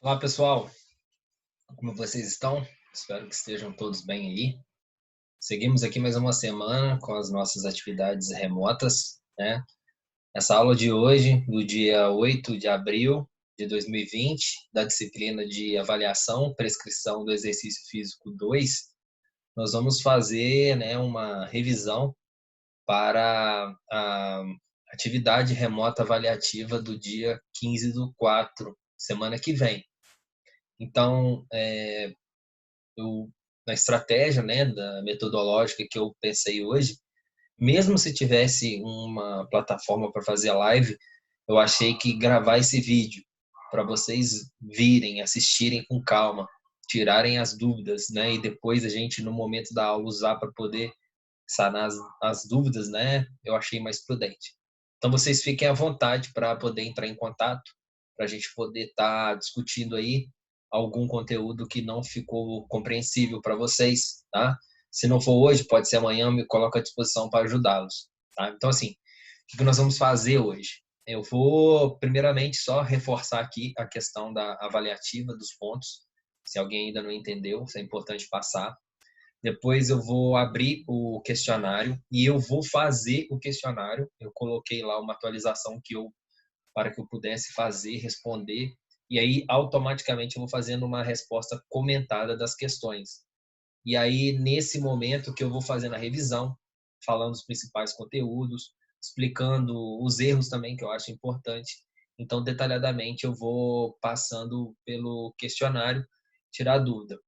Olá, pessoal. Como vocês estão? Espero que estejam todos bem aí. Seguimos aqui mais uma semana com as nossas atividades remotas, né? Essa aula de hoje, do dia 8 de abril de 2020, da disciplina de avaliação, prescrição do exercício físico 2, nós vamos fazer, né, uma revisão para a atividade remota avaliativa do dia 15/4, semana que vem. Então, eu, na estratégia, né, da metodológica que eu pensei hoje, mesmo se tivesse uma plataforma para fazer a live, eu achei que gravar esse vídeo para vocês virem, assistirem com calma, tirarem as dúvidas, né, e depois a gente no momento da aula usar para poder sanar as dúvidas, né, eu achei mais prudente. Então vocês fiquem à vontade para poder entrar em contato, para a gente poder estar discutindo aí algum conteúdo que não ficou compreensível para vocês, tá? Se não for hoje, pode ser amanhã, eu me coloco à disposição para ajudá-los, tá? Então, assim, o que nós vamos fazer hoje? Eu vou, primeiramente, só reforçar aqui a questão da avaliativa dos pontos. Se alguém ainda não entendeu, isso é importante passar. Depois eu vou abrir o questionário e eu vou fazer o questionário. Eu coloquei lá uma atualização para que eu pudesse fazer, responder, e aí automaticamente eu vou fazendo uma resposta comentada das questões. E aí nesse momento que eu vou fazendo a revisão, falando os principais conteúdos, explicando os erros também que eu acho importante. Então detalhadamente eu vou passando pelo questionário, tirar dúvida.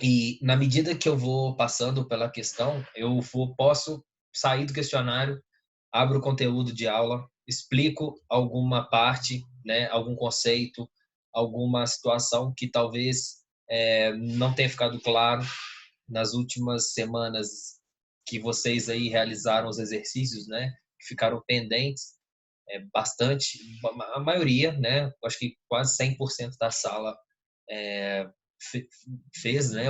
E na medida que eu vou passando pela questão, posso sair do questionário, abro o conteúdo de aula, explico alguma parte, né, algum conceito, alguma situação que talvez não tenha ficado claro nas últimas semanas que vocês aí realizaram os exercícios, né, que ficaram pendentes, bastante, a maioria, né, acho que quase 100% da sala é, fez, né,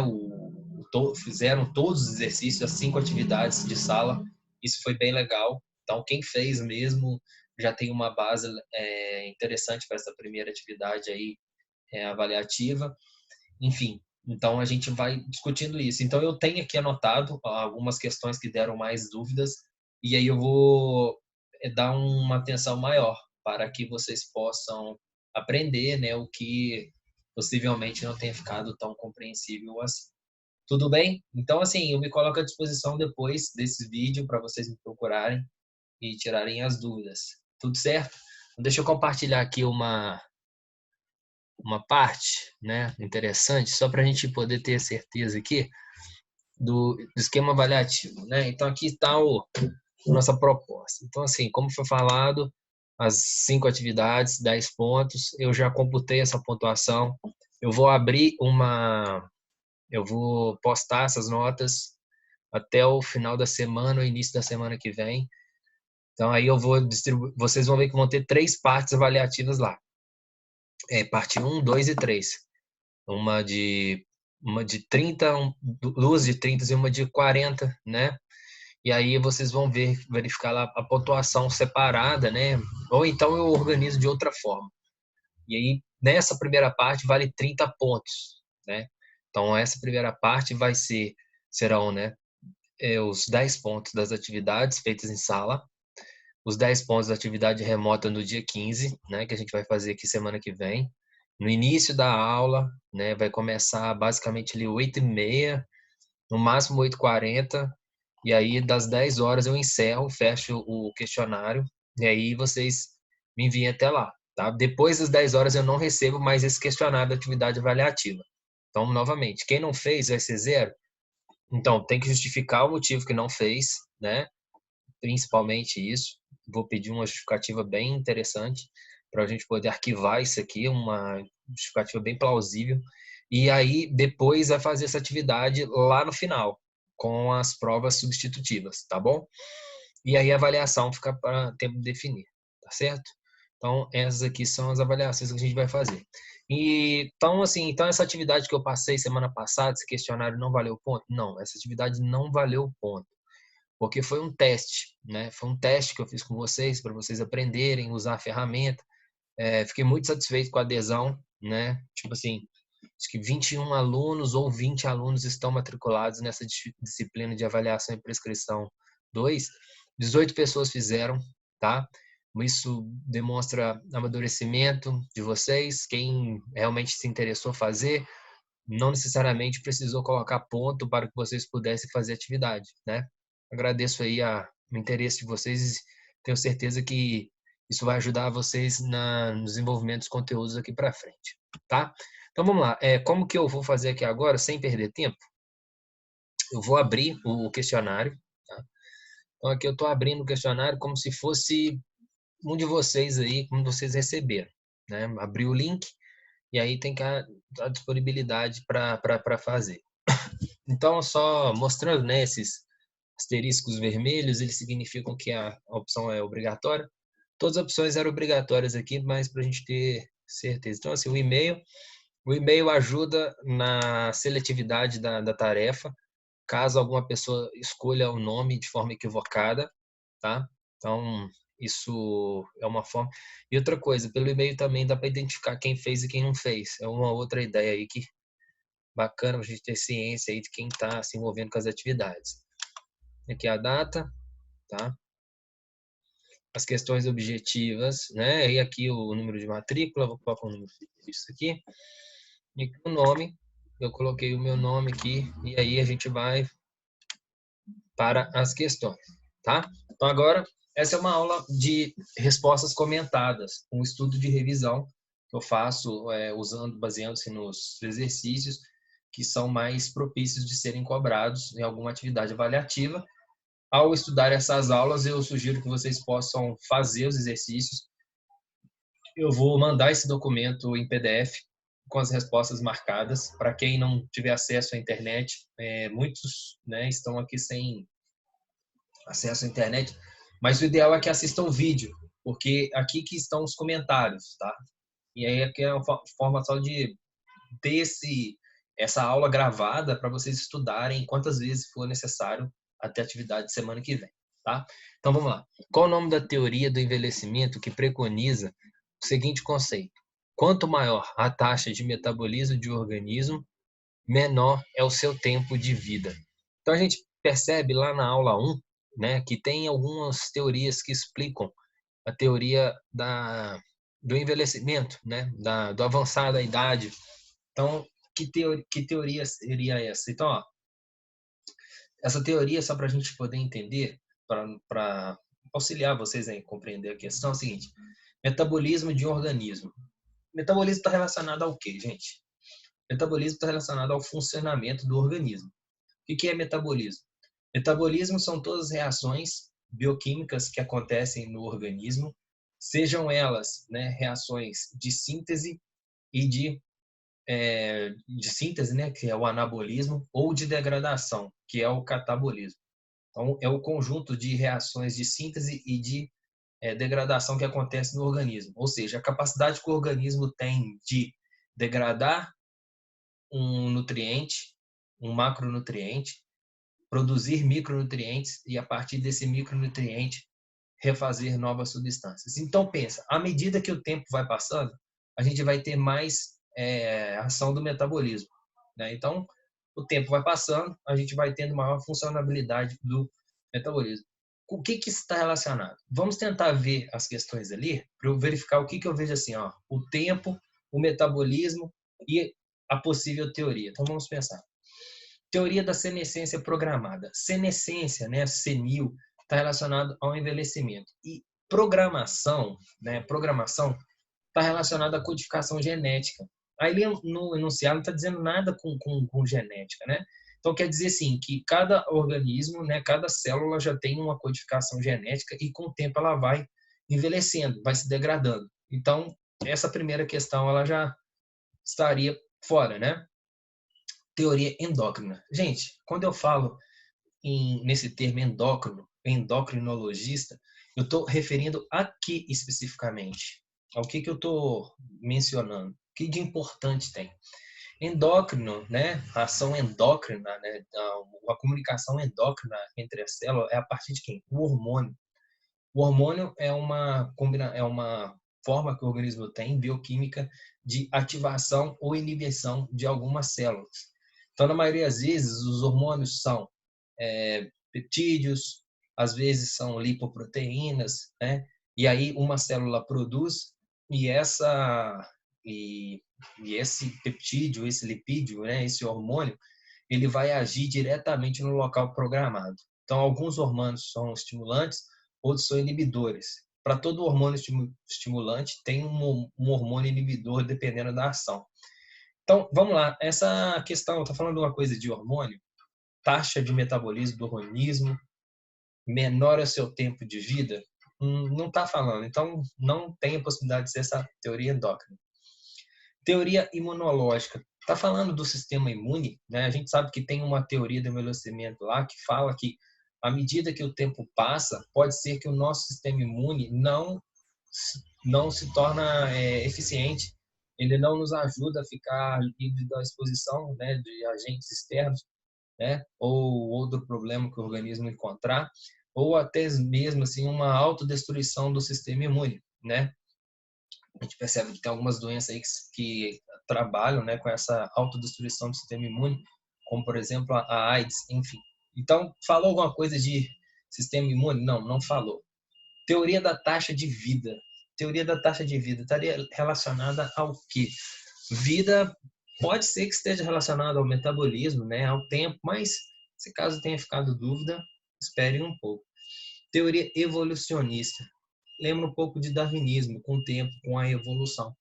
fizeram todos os exercícios, as 5 atividades de sala. Isso foi bem legal. Então, quem fez mesmo já tem uma base interessante para essa primeira atividade aí avaliativa. Enfim, então a gente vai discutindo isso. Então, eu tenho aqui anotado algumas questões que deram mais dúvidas e aí eu vou dar uma atenção maior para que vocês possam aprender, né, o que possivelmente não tenha ficado tão compreensível assim. Tudo bem? Então, assim, eu me coloco à disposição depois desse vídeo para vocês me procurarem e tirarem as dúvidas. Tudo certo? Então, deixa eu compartilhar aqui uma parte, né, interessante, só para a gente poder ter certeza aqui do esquema avaliativo, né? Então, aqui está a nossa proposta. Então, assim, como foi falado, as 5 atividades, 10 pontos, eu já computei essa pontuação. Eu vou postar essas notas até o final da semana, ou início da semana que vem. Então, aí eu vou distribuir, vocês vão ver que vão ter 3 partes avaliativas lá. Parte 1, 2 e 3. Uma de, uma de 30, duas de 30 e uma de 40, né? E aí vocês vão verificar lá a pontuação separada, né? Ou então eu organizo de outra forma. E aí, nessa primeira parte, vale 30 pontos, né? Então, essa primeira parte serão, né, os 10 pontos das atividades feitas em sala, os 10 pontos da atividade remota no dia 15, né, que a gente vai fazer aqui semana que vem. No início da aula, né, vai começar basicamente ali 8h30, no máximo 8h40, e aí das 10 horas eu encerro, fecho o questionário, e aí vocês me enviem até lá, tá? Depois das 10 horas eu não recebo mais esse questionário da atividade avaliativa. Então, novamente, quem não fez vai ser zero. Então, tem que justificar o motivo que não fez, né? Principalmente isso. Vou pedir uma justificativa bem interessante para a gente poder arquivar isso aqui, uma justificativa bem plausível. E aí, depois, vai fazer essa atividade lá no final, com as provas substitutivas, tá bom? E aí a avaliação fica para tempo de definir, tá certo? Então, essas aqui são as avaliações que a gente vai fazer. Então, assim, então essa atividade que eu passei semana passada, esse questionário não valeu ponto? Não, essa atividade não valeu ponto, porque foi um teste, né? Foi um teste que eu fiz com vocês, para vocês aprenderem, usar a ferramenta. Fiquei muito satisfeito com a adesão, né? Tipo assim, acho que 21 alunos ou 20 alunos estão matriculados nessa disciplina de avaliação e prescrição 2. 18 pessoas fizeram, tá? Isso demonstra amadurecimento de vocês, quem realmente se interessou fazer, não necessariamente precisou colocar ponto para que vocês pudessem fazer atividade, né? Agradeço aí o interesse de vocês e tenho certeza que isso vai ajudar vocês no desenvolvimento dos conteúdos aqui para frente, tá? Então vamos lá. Como que eu vou fazer aqui agora, sem perder tempo? Eu vou abrir o questionário, tá? Então aqui eu estou abrindo o questionário como se fosse um de vocês aí, como vocês receberam, né? Abrir o link e aí tem que a disponibilidade para fazer. Então, só mostrando, né, esses asteriscos vermelhos, eles significam que a opção é obrigatória. Todas as opções eram obrigatórias aqui, mas para a gente ter certeza. Então, assim, o e-mail ajuda na seletividade da tarefa, caso alguma pessoa escolha o nome de forma equivocada, tá? Então, isso é uma forma. E outra coisa, pelo e-mail também dá para identificar quem fez e quem não fez. É uma outra ideia aí que bacana a gente ter ciência aí de quem está se envolvendo com as atividades. Aqui a data, tá? As questões objetivas, né? E aqui o número de matrícula, vou colocar o número disso aqui. E o nome, eu coloquei o meu nome aqui, e aí a gente vai para as questões, tá? Então agora, essa é uma aula de respostas comentadas, um estudo de revisão que eu faço baseando-se nos exercícios que são mais propícios de serem cobrados em alguma atividade avaliativa. Ao estudar essas aulas, eu sugiro que vocês possam fazer os exercícios. Eu vou mandar esse documento em PDF com as respostas marcadas. Para quem não tiver acesso à internet, muitos, né, estão aqui sem acesso à internet, mas o ideal é que assistam o vídeo, porque aqui que estão os comentários, tá? E aí aqui é uma forma só de ter essa aula gravada para vocês estudarem quantas vezes for necessário até a atividade de semana que vem, tá? Então vamos lá. Qual o nome da teoria do envelhecimento que preconiza o seguinte conceito? Quanto maior a taxa de metabolismo de um organismo, menor é o seu tempo de vida. Então a gente percebe lá na aula 1, né, que tem algumas teorias que explicam a teoria do envelhecimento, né, do avançar da idade. Então, que teoria seria essa? Então, ó, essa teoria, só para a gente poder entender, para auxiliar vocês a compreender a questão, é o seguinte: metabolismo de um organismo. Metabolismo está relacionado ao quê, gente? Metabolismo está relacionado ao funcionamento do organismo. O que é metabolismo? Metabolismo são todas as reações bioquímicas que acontecem no organismo, sejam elas, né, reações de síntese e de síntese, né, que é o anabolismo, ou de degradação, que é o catabolismo. Então, é o conjunto de reações de síntese e de degradação que acontece no organismo. Ou seja, a capacidade que o organismo tem de degradar um nutriente, um macronutriente, produzir micronutrientes e, a partir desse micronutriente, refazer novas substâncias. Então, pensa, à medida que o tempo vai passando, a gente vai ter mais ação do metabolismo, né? Então, o tempo vai passando, a gente vai tendo maior funcionalidade do metabolismo. O que está relacionado? Vamos tentar ver as questões ali, para eu verificar o que eu vejo assim, ó, o tempo, o metabolismo e a possível teoria. Então, vamos pensar. Teoria da senescência programada. Senescência, né, senil, está relacionado ao envelhecimento. E programação, né, programação está relacionada à codificação genética. Aí no enunciado não está dizendo nada com genética, né? Então quer dizer assim que cada organismo, né, cada célula já tem uma codificação genética e com o tempo ela vai envelhecendo, vai se degradando. Então essa primeira questão ela já estaria fora, né? Teoria endócrina. Gente, quando eu falo nesse termo endócrino, endocrinologista, eu estou referindo aqui especificamente. Ao que eu estou mencionando? O que de importante tem? Endócrino, né? A ação endócrina, né? A comunicação endócrina entre as células é a partir de quem? O hormônio. O hormônio é uma forma que o organismo tem, bioquímica, de ativação ou inibição de algumas células. Então, na maioria das vezes, os hormônios são peptídeos, às vezes são lipoproteínas, né? E aí uma célula produz e esse peptídeo, esse lipídio, né, esse hormônio, ele vai agir diretamente no local programado. Então, alguns hormônios são estimulantes, outros são inibidores. Para todo hormônio estimulante, tem um hormônio inibidor dependendo da ação. Então, vamos lá. Essa questão, eu estou falando de uma coisa de hormônio, taxa de metabolismo do organismo, menor é o seu tempo de vida, não está falando. Então, não tem a possibilidade de ser essa teoria endócrina. Teoria imunológica. Está falando do sistema imune, né? A gente sabe que tem uma teoria do envelhecimento lá que fala que, à medida que o tempo passa, pode ser que o nosso sistema imune não se torna eficiente. Ele não nos ajuda a ficar livre da exposição, né, de agentes externos, né? Ou outro problema que o organismo encontrar, ou até mesmo assim uma autodestruição do sistema imune, né? A gente percebe que tem algumas doenças aí que trabalham, né, com essa autodestruição do sistema imune, como por exemplo a AIDS, enfim. Então, falou alguma coisa de sistema imune? Não, não falou. Teoria da taxa de vida. Teoria da taxa de vida estaria relacionada ao quê? Vida pode ser que esteja relacionada ao metabolismo, né, ao tempo, mas se caso tenha ficado dúvida, espere um pouco. Teoria evolucionista. Lembra um pouco de darwinismo, com o tempo, com a evolução.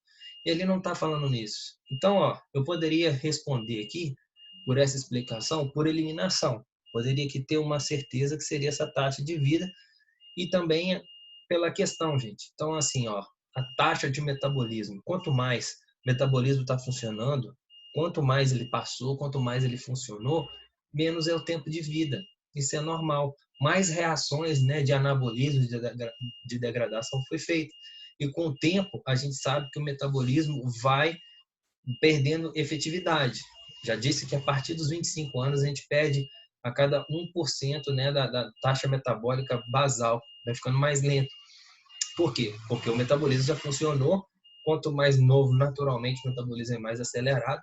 E ele não está falando nisso. Então, eu poderia responder aqui, por essa explicação, por eliminação. Poderia que ter uma certeza que seria essa taxa de vida e também pela questão, gente. Então, assim, a taxa de metabolismo. Quanto mais o metabolismo está funcionando, quanto mais ele passou, quanto mais ele funcionou, menos é o tempo de vida. Isso é normal. Mais reações, né, de anabolismo, de degradação foi feita. E com o tempo, a gente sabe que o metabolismo vai perdendo efetividade. Já disse que a partir dos 25 anos a gente perde a cada 1%, né, da taxa metabólica basal, vai ficando mais lento. Por quê? Porque o metabolismo já funcionou, quanto mais novo, naturalmente, o metabolismo é mais acelerado,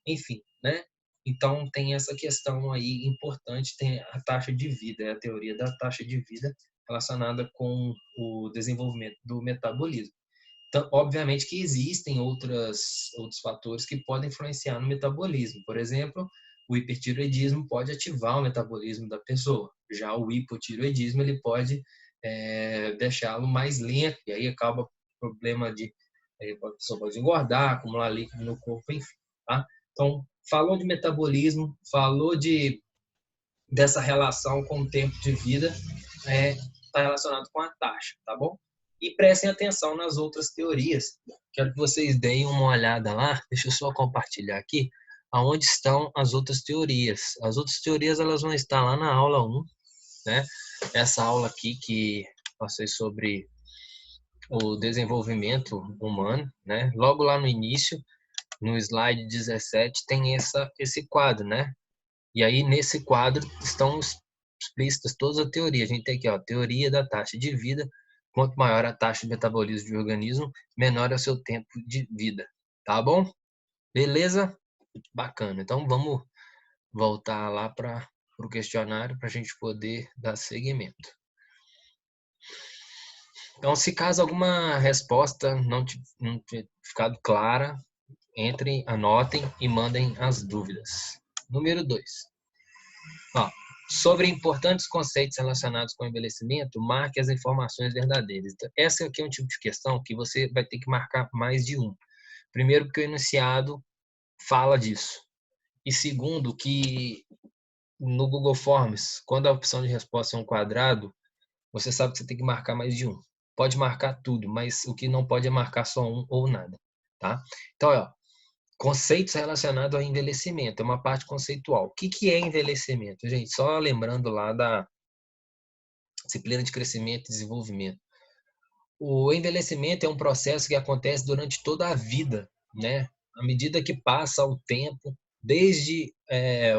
enfim, né? Então, tem essa questão aí importante, tem a taxa de vida, é a teoria da taxa de vida relacionada com o desenvolvimento do metabolismo. Então, obviamente que existem outros fatores que podem influenciar no metabolismo. Por exemplo, o hipertireoidismo pode ativar o metabolismo da pessoa. Já o hipotireoidismo ele pode deixá-lo mais lento, e aí acaba o problema de a pessoa pode engordar, acumular líquido no corpo, enfim. Tá? Então, falou de metabolismo, falou dessa relação com o tempo de vida, está relacionado com a taxa, tá bom? E prestem atenção nas outras teorias. Quero que vocês deem uma olhada lá. Deixa eu só compartilhar aqui aonde estão as outras teorias. As outras teorias elas vão estar lá na aula 1, né? Essa aula aqui que passei sobre o desenvolvimento humano, né? Logo lá no início, no slide 17, tem esse quadro, né? E aí nesse quadro estão explícitas todas as teorias. A gente tem aqui, teoria da taxa de vida. Quanto maior a taxa de metabolismo do organismo, menor é o seu tempo de vida. Tá bom? Beleza? Bacana. Então vamos voltar lá para o questionário para a gente poder dar seguimento. Então, se caso alguma resposta não tiver ficado clara, entrem, anotem e mandem as dúvidas. Número 2. Sobre importantes conceitos relacionados com o envelhecimento, marque as informações verdadeiras. Então, essa aqui é um tipo de questão que você vai ter que marcar mais de um. Primeiro, porque o enunciado fala disso. E segundo, que no Google Forms, quando a opção de resposta é um quadrado, você sabe que você tem que marcar mais de um. Pode marcar tudo, mas o que não pode é marcar só um ou nada. Tá? Então, conceitos relacionados ao envelhecimento, é uma parte conceitual. O que é envelhecimento? Gente, só lembrando lá da disciplina de crescimento e desenvolvimento. O envelhecimento é um processo que acontece durante toda a vida, né? À medida que passa o tempo, desde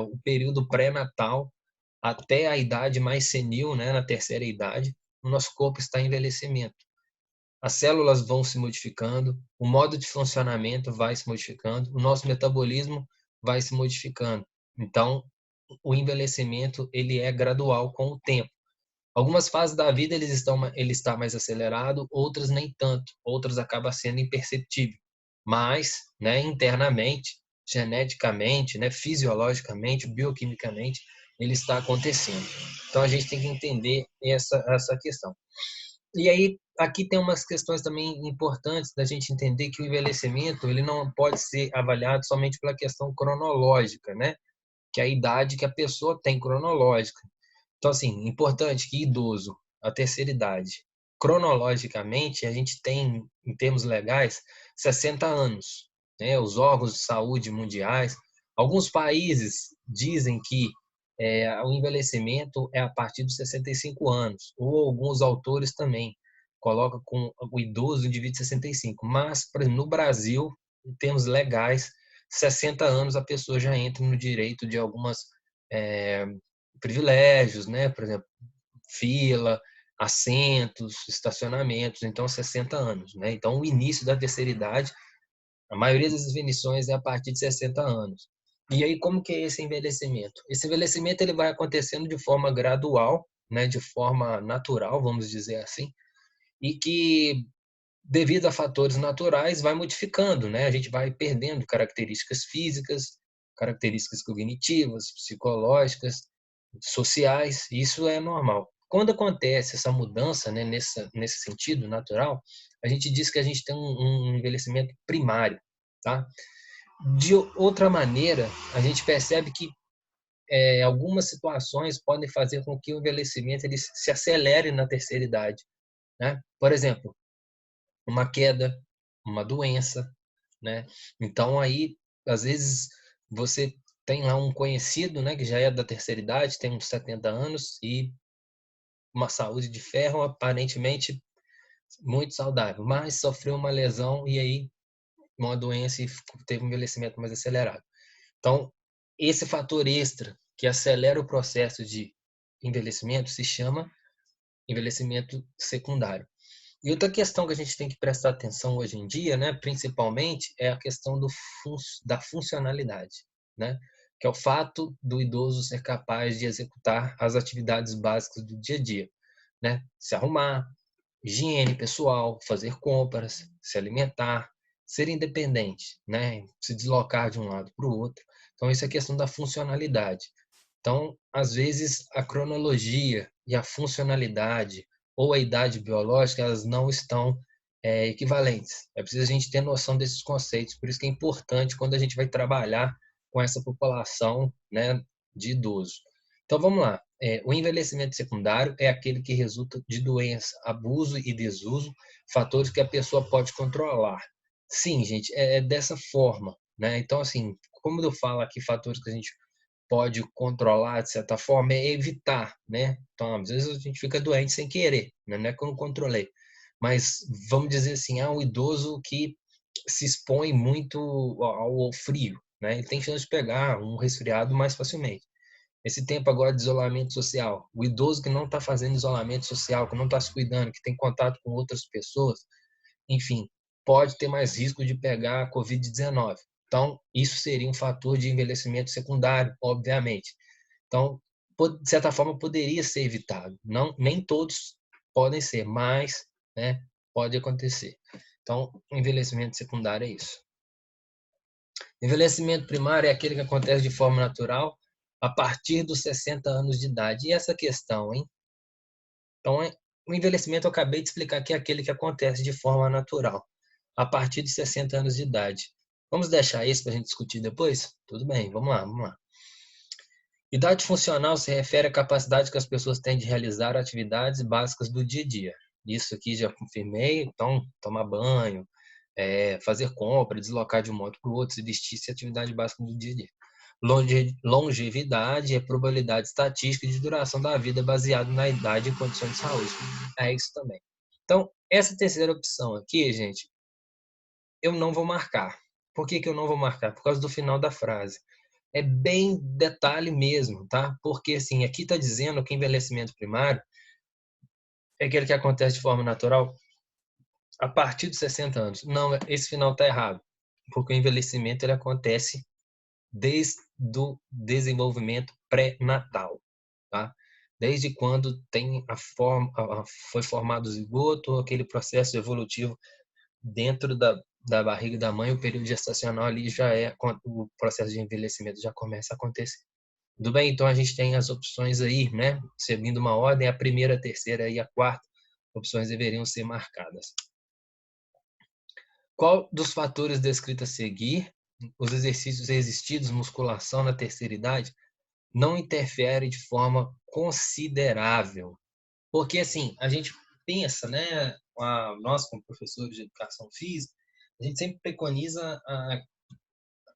o período pré-natal até a idade mais senil, né? Na terceira idade, o nosso corpo está em envelhecimento. as células vão se modificando, o modo de funcionamento vai se modificando, o nosso metabolismo vai se modificando. Então, o envelhecimento ele é gradual com o tempo. Algumas fases da vida ele está mais acelerado, outras nem tanto, outras acaba sendo imperceptível. Mas, né, internamente, geneticamente, né, fisiologicamente, bioquimicamente, ele está acontecendo. Então a gente tem que entender essa questão. E aí aqui tem umas questões também importantes da gente entender que o envelhecimento ele não pode ser avaliado somente pela questão cronológica, né? Que é a idade que a pessoa tem cronológica. Então, assim, importante que idoso, a terceira idade, cronologicamente, a gente tem, em termos legais, 60 anos. Né? Os órgãos de saúde mundiais, alguns países dizem que o envelhecimento é a partir dos 65 anos, ou alguns autores também colocam com o idoso, o indivíduo de 65. Mas, por exemplo, no Brasil, em termos legais, 60 anos a pessoa já entra no direito de algumas é, privilégios, né? Por exemplo, fila, assentos, estacionamentos, então 60 anos, né? Então o início da terceira idade, a maioria das definições é a partir de 60 anos. E aí como que é esse envelhecimento? Esse envelhecimento ele vai acontecendo de forma gradual, né, de forma natural, vamos dizer assim, e que devido a fatores naturais vai modificando, né? A gente vai perdendo características físicas, características cognitivas, psicológicas, sociais, isso é normal. Quando acontece essa mudança, né, nesse sentido natural, a gente diz que a gente tem um envelhecimento primário, tá? De outra maneira, a gente percebe que algumas situações podem fazer com que o envelhecimento ele se acelere na terceira idade, né? Por exemplo, uma queda, uma doença, né? Então aí, às vezes, você tem lá um conhecido, né, que já é da terceira idade, tem uns 70 anos e uma saúde de ferro, aparentemente muito saudável, mas sofreu uma lesão e aí uma doença e teve um envelhecimento mais acelerado. Então, esse fator extra que acelera o processo de envelhecimento se chama envelhecimento secundário. E outra questão que a gente tem que prestar atenção hoje em dia, né, principalmente, é a questão da funcionalidade, né? Que é o fato do idoso ser capaz de executar as atividades básicas do dia a dia, né? Se arrumar, higiene pessoal, fazer compras, se alimentar, ser independente, né? Se deslocar de um lado para o outro. Então, isso é questão da funcionalidade. Então, às vezes, a cronologia e a funcionalidade ou a idade biológica, elas não estão equivalentes. É preciso a gente ter noção desses conceitos. Por isso que é importante quando a gente vai trabalhar com essa população, né, de idosos. Então, vamos lá. O envelhecimento secundário é aquele que resulta de doença, abuso e desuso, fatores que a pessoa pode controlar. Sim, gente, é dessa forma, né? Então, assim, como eu falo aqui, fatores que a gente pode controlar, de certa forma, é evitar, né? Então, às vezes a gente fica doente sem querer, né? Não é que eu não controlei. Mas vamos dizer assim, um idoso que se expõe muito ao frio, né? Ele tem chance de pegar um resfriado mais facilmente. Esse tempo agora de isolamento social, o idoso que não está fazendo isolamento social, que não está se cuidando, que tem contato com outras pessoas, enfim, pode ter mais risco de pegar a Covid-19. Então, isso seria um fator de envelhecimento secundário, obviamente. Então, de certa forma, poderia ser evitado. Não, nem todos podem ser, mas, né, pode acontecer. Então, o envelhecimento secundário é isso. Envelhecimento primário é aquele que acontece de forma natural a partir dos 60 anos de idade. E essa questão, hein? Então, o envelhecimento eu acabei de explicar que é aquele que acontece de forma natural, a partir de 60 anos de idade. Vamos deixar isso para a gente discutir depois? Tudo bem, vamos lá, vamos lá. Idade funcional se refere à capacidade que as pessoas têm de realizar atividades básicas do dia a dia. Isso aqui já confirmei, então, tomar banho, fazer compra, deslocar de um modo para o outro, se vestir, se atividade básica do dia a dia. Longevidade é probabilidade estatística de duração da vida baseado na idade e condições de saúde. É isso também. Então, essa terceira opção aqui, gente, eu não vou marcar. Por que que eu não vou marcar? Por causa do final da frase. É bem detalhe mesmo, tá? Porque, assim, aqui está dizendo que envelhecimento primário é aquele que acontece de forma natural a partir dos 60 anos. Não, esse final está errado, porque o envelhecimento ele acontece desde o desenvolvimento pré-natal, tá? Desde quando tem foi formado o zigoto, aquele processo evolutivo dentro da barriga da mãe, o período gestacional ali já é quando o processo de envelhecimento já começa a acontecer. Tudo bem? Então a gente tem as opções aí, né? Seguindo uma ordem, a primeira, a terceira e a quarta opções deveriam ser marcadas. Qual dos fatores descritos a seguir, os exercícios resistidos, musculação na terceira idade, não interfere de forma considerável? Porque, assim, a gente pensa, né, nós como professores de educação física, a gente sempre preconiza a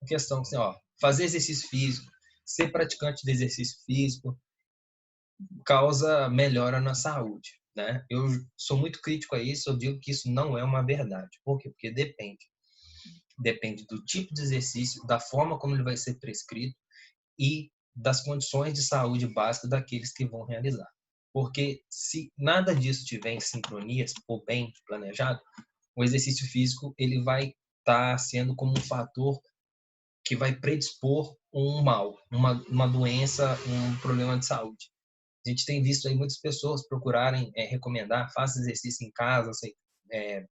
questão, assim, ó, fazer exercício físico, ser praticante de exercício físico, causa melhora na saúde, né? Eu sou muito crítico a isso, eu digo que isso não é uma verdade. Por quê? Porque depende do tipo de exercício, da forma como ele vai ser prescrito e das condições de saúde básicas daqueles que vão realizar. Porque se nada disso tiver em sincronia, se for bem planejado, o exercício físico ele vai estar sendo como um fator que vai predispor um mal, uma doença, um problema de saúde. A gente tem visto aí muitas pessoas procurarem recomendar, faça exercício em casa,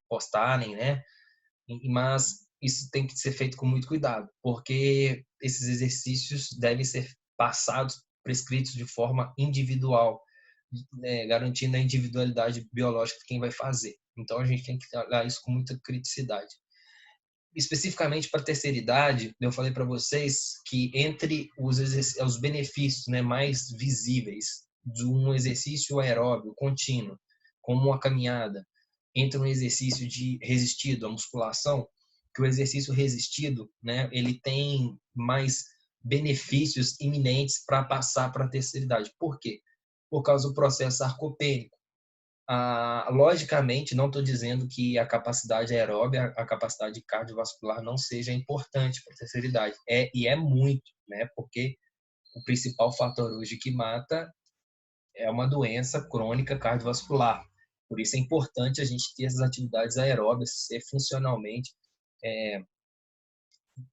postarem, né? Mas isso tem que ser feito com muito cuidado, porque esses exercícios devem ser passados, prescritos de forma individual, né, garantindo a individualidade biológica de quem vai fazer. Então a gente tem que olhar isso com muita criticidade. Especificamente para a terceira idade, eu falei para vocês que entre os benefícios, né, mais visíveis de um exercício aeróbio contínuo, como a caminhada, entre um exercício de resistido, a musculação, que o exercício resistido, né, ele tem mais benefícios iminentes para passar para a terceira idade. Por quê? Por causa do processo sarcopênico. Logicamente, não estou dizendo que a capacidade aeróbia, a capacidade cardiovascular não seja importante para a terceira idade. E é muito, né? Porque o principal fator hoje que mata é uma doença crônica cardiovascular. Por isso é importante a gente ter essas atividades aeróbias, ser funcionalmente,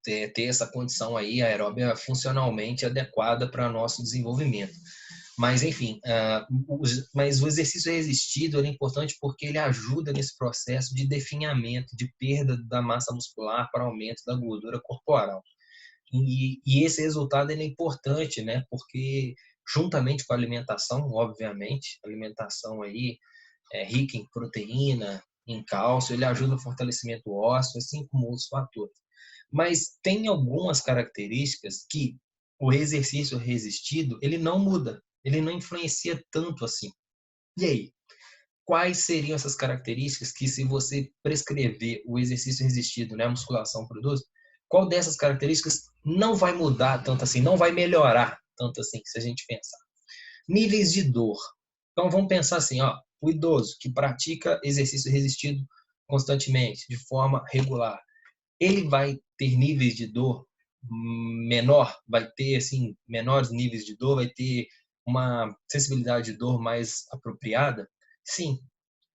ter essa condição aí aeróbia funcionalmente adequada para nosso desenvolvimento. Mas, enfim, mas o exercício resistido é importante porque ele ajuda nesse processo de definhamento, de perda da massa muscular para aumento da gordura corporal. E esse resultado ele é importante, né? Porque juntamente com a alimentação, obviamente, alimentação aí rica em proteína, em cálcio, ele ajuda no fortalecimento ósseo, assim como outros fatores. Mas tem algumas características que o exercício resistido, ele não muda, ele não influencia tanto assim. E aí, quais seriam essas características que se você prescrever o exercício resistido, né, a musculação produz, qual dessas características não vai mudar tanto assim, não vai melhorar tanto assim, se a gente pensar? Níveis de dor. Então vamos pensar assim, ó, o idoso que pratica exercício resistido constantemente, de forma regular, ele vai ter níveis de dor menor, vai ter assim menores níveis de dor, vai ter uma sensibilidade de dor mais apropriada? Sim,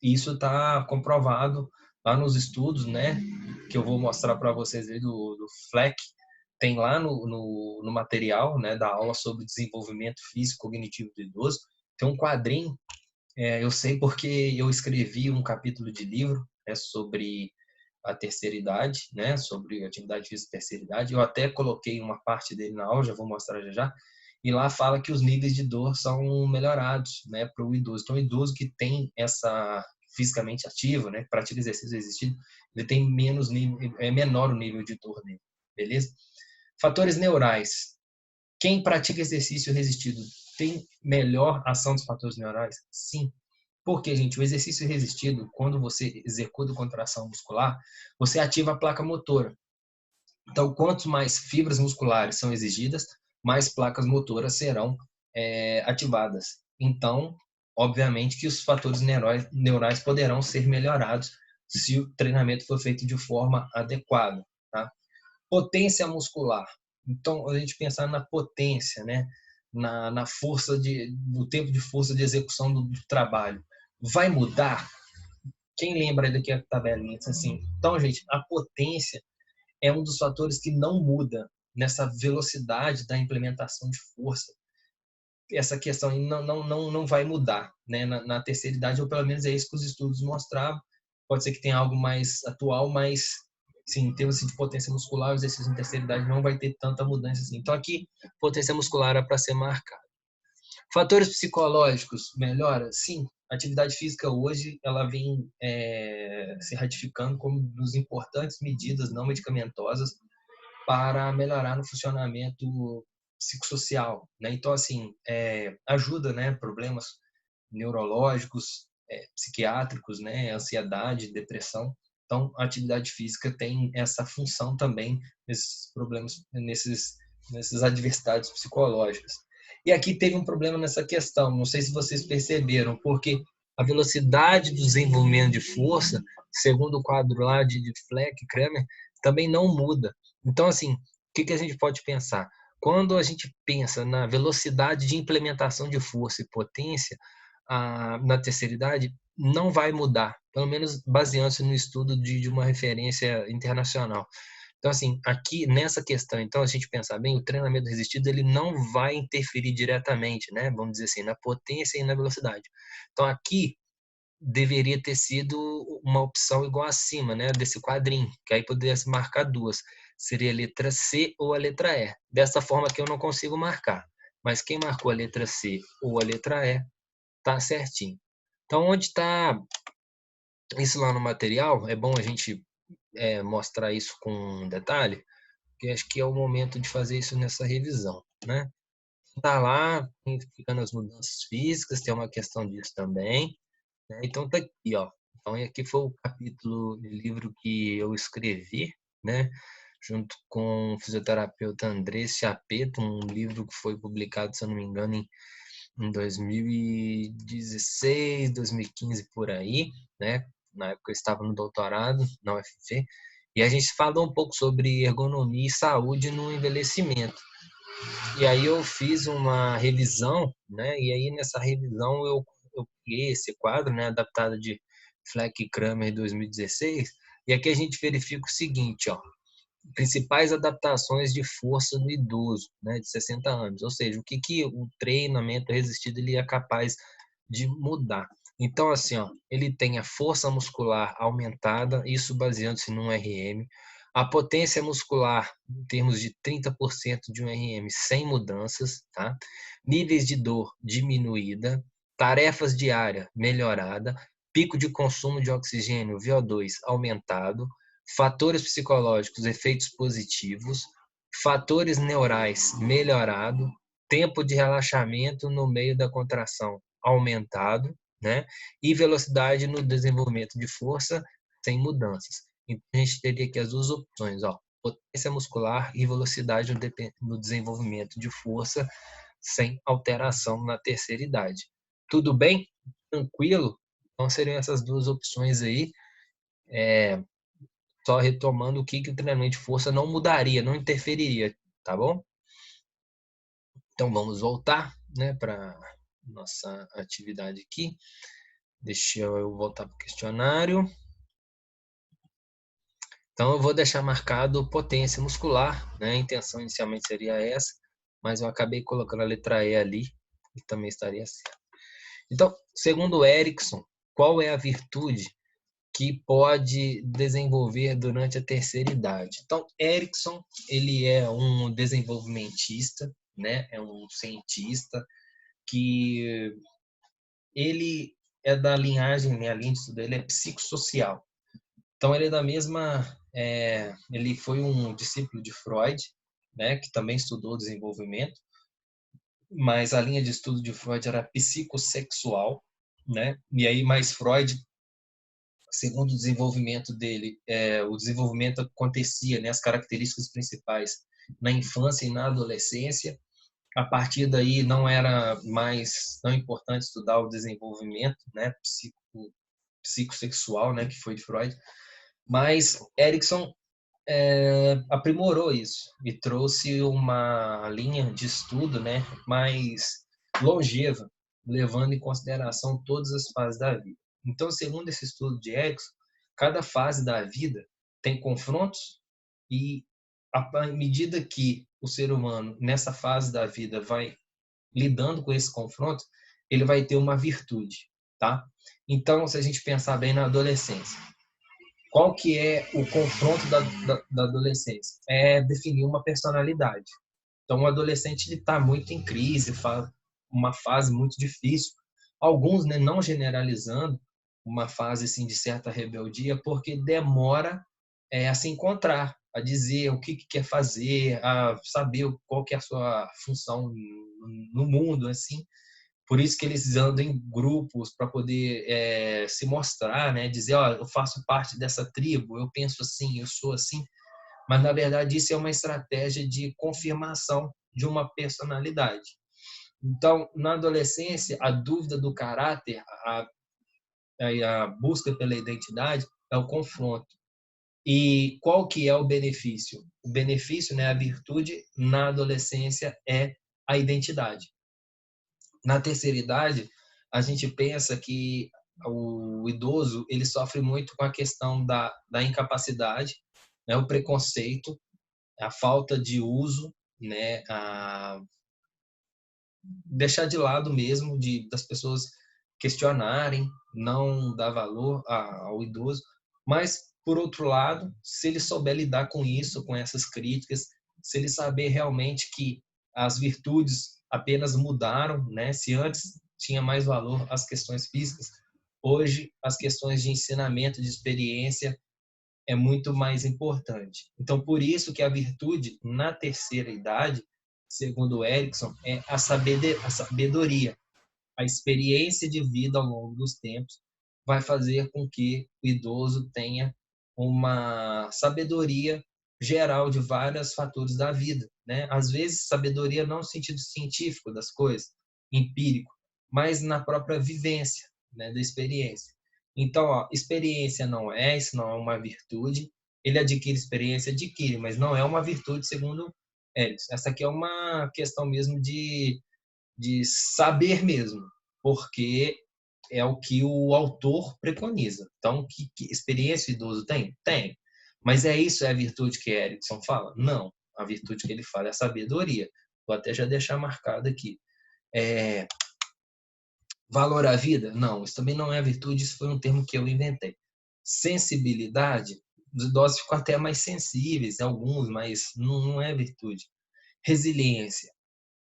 isso está comprovado lá nos estudos, né? Que eu vou mostrar para vocês aí do FLEC. Tem lá no material, né, da aula sobre desenvolvimento físico cognitivo do idoso. Tem um quadrinho, eu sei porque eu escrevi um capítulo de livro, né, sobre a terceira idade, né, sobre atividade física de terceira idade. Eu até coloquei uma parte dele na aula, já vou mostrar já já. E lá fala que os níveis de dor são melhorados, né, para o idoso. Então, o idoso que tem essa fisicamente ativo, né, que pratica exercício resistido, ele tem menos nível, é menor o nível de dor dele, beleza? Fatores neurais. Quem pratica exercício resistido tem melhor ação dos fatores neurais? Sim. Porque, gente, o exercício resistido, quando você executa contração muscular, você ativa a placa motora. Então, quanto mais fibras musculares são exigidas, mais placas motoras serão ativadas. Então, obviamente que os fatores neurais poderão ser melhorados se o treinamento for feito de forma adequada. Tá? Potência muscular. Então, a gente pensar na potência, né? na força no tempo de força de execução do trabalho. Vai mudar? Quem lembra aí daqui a tabelinha? Assim, então, gente, a potência é um dos fatores que não muda nessa velocidade da implementação de força. Essa questão aí não vai mudar, né? Na terceira idade, ou pelo menos é isso que os estudos mostravam. Pode ser que tenha algo mais atual, mas sim, em termos de potência muscular, o exercício em terceira idade não vai ter tanta mudança assim. Então aqui, potência muscular é para ser marcada. Fatores psicológicos melhora? Sim. A atividade física hoje ela vem se ratificando como das importantes medidas não medicamentosas para melhorar no funcionamento psicossocial, né? Então, assim, ajuda, né? Problemas neurológicos, psiquiátricos, né? Ansiedade, depressão. Então, a atividade física tem essa função também nesses problemas, nessas adversidades psicológicas. E aqui teve um problema nessa questão, não sei se vocês perceberam, porque a velocidade do desenvolvimento de força, segundo o quadro lá de Fleck e Kramer, também não muda. Então, assim, o que a gente pode pensar? Quando a gente pensa na velocidade de implementação de força e potência na terceira idade, não vai mudar, pelo menos baseando-se no estudo de uma referência internacional. Então, assim, aqui nessa questão, então, a gente pensar bem, o treinamento resistido ele não vai interferir diretamente, né? Vamos dizer assim, na potência e na velocidade. Então, aqui deveria ter sido uma opção igual acima, né, desse quadrinho, que aí poderia se marcar duas. Seria a letra C ou a letra E. Dessa forma que eu não consigo marcar. Mas quem marcou a letra C ou a letra E, tá certinho. Então, onde está isso lá no material, é bom a gente mostrar isso com detalhe, porque acho que é o momento de fazer isso nessa revisão, né? Tá lá, explicando as mudanças físicas, tem uma questão disso também. Né? Então tá aqui, ó. Então aqui foi o capítulo de livro que eu escrevi, né? Junto com o fisioterapeuta Andrés Chapeto, um livro que foi publicado, se eu não me engano, em 2016, 2015 por aí, né? Na época eu estava no doutorado na UFV, e a gente falou um pouco sobre ergonomia e saúde no envelhecimento. E aí eu fiz uma revisão, né? E aí nessa revisão eu criei esse quadro, né? Adaptado de Fleck e Kramer 2016. E aqui a gente verifica o seguinte, ó. Principais adaptações de força no idoso, né? De 60 anos. Ou seja, o que o treinamento resistido ele é capaz de mudar. Então, assim, ó, ele tem a força muscular aumentada, isso baseando-se num RM, a potência muscular em termos de 30% de um RM sem mudanças, tá? Níveis de dor diminuída, tarefas diárias melhorada, pico de consumo de oxigênio VO2 aumentado, fatores psicológicos, efeitos positivos, fatores neurais melhorado, tempo de relaxamento no meio da contração aumentado, né? E velocidade no desenvolvimento de força sem mudanças. Então, a gente teria aqui as duas opções, ó, potência muscular e velocidade no desenvolvimento de força sem alteração na terceira idade. Tudo bem? Tranquilo? Então, seriam essas duas opções aí. Só retomando o que o treinamento de força não mudaria, não interferiria, tá bom? Então, vamos voltar, né, para nossa atividade aqui. Deixa eu voltar para o questionário. Então, eu vou deixar marcado potência muscular, né? A intenção inicialmente seria essa, mas eu acabei colocando a letra E ali, e também estaria certo. Então, segundo Erickson, qual é a virtude que pode desenvolver durante a terceira idade? Então, Erickson, ele é um desenvolvimentista, né? É um cientista que ele é da linhagem, né? A linha de estudo dele é psicossocial. Então ele é da mesma, ele foi um discípulo de Freud, né, que também estudou desenvolvimento, mas a linha de estudo de Freud era psicossexual, né? E aí mais Freud, segundo o desenvolvimento dele, o desenvolvimento acontecia, né, as características principais na infância e na adolescência. A partir daí não era mais tão importante estudar o desenvolvimento, né, psicossexual, né, que foi de Freud. Mas Erickson aprimorou isso e trouxe uma linha de estudo, né, mais longeva, levando em consideração todas as fases da vida. Então, segundo esse estudo de Erickson, cada fase da vida tem confrontos e à medida que o ser humano, nessa fase da vida, vai lidando com esse confronto, ele vai ter uma virtude, tá? Então, se a gente pensar bem na adolescência, qual que é o confronto da adolescência? É definir uma personalidade. Então, o adolescente está muito em crise, uma fase muito difícil. Alguns, né, não generalizando, uma fase assim, de certa rebeldia, porque demora a se encontrar, a dizer o que quer fazer, a saber qual que é a sua função no mundo, assim. Por isso que eles andam em grupos para poder se mostrar, né? Dizer, ó, eu faço parte dessa tribo, eu penso assim, eu sou assim. Mas, na verdade, isso é uma estratégia de confirmação de uma personalidade. Então, na adolescência, a dúvida do caráter, a busca pela identidade é o confronto. E qual que é o benefício? O benefício, né, a virtude na adolescência é a identidade. Na terceira idade, a gente pensa que o idoso ele sofre muito com a questão da incapacidade, né, o preconceito, a falta de uso, né, deixar de lado mesmo das pessoas questionarem, não dar valor ao idoso, mas por outro lado, se ele souber lidar com isso, com essas críticas, se ele saber realmente que as virtudes apenas mudaram, né? Se antes tinha mais valor as questões físicas, hoje as questões de ensinamento, de experiência é muito mais importante. Então, por isso que a virtude na terceira idade, segundo Erickson, é a sabedoria. A experiência de vida ao longo dos tempos vai fazer com que o idoso tenha uma sabedoria geral de vários fatores da vida, né? Às vezes, sabedoria não no sentido científico das coisas, empírico, mas na própria vivência, né, da experiência. Então, ó, experiência isso não é uma virtude. Ele adquire, mas não é uma virtude, segundo Erickson. Essa aqui é uma questão mesmo de saber mesmo, porque é o que o autor preconiza. Então, que experiência o idoso tem? Tem. Mas é isso, é a virtude que Erickson fala? Não. A virtude que ele fala é a sabedoria. Vou até já deixar marcado aqui. Valor à vida? Não, isso também não é virtude, isso foi um termo que eu inventei. Sensibilidade? Os idosos ficam até mais sensíveis, alguns, mas não é virtude. Resiliência?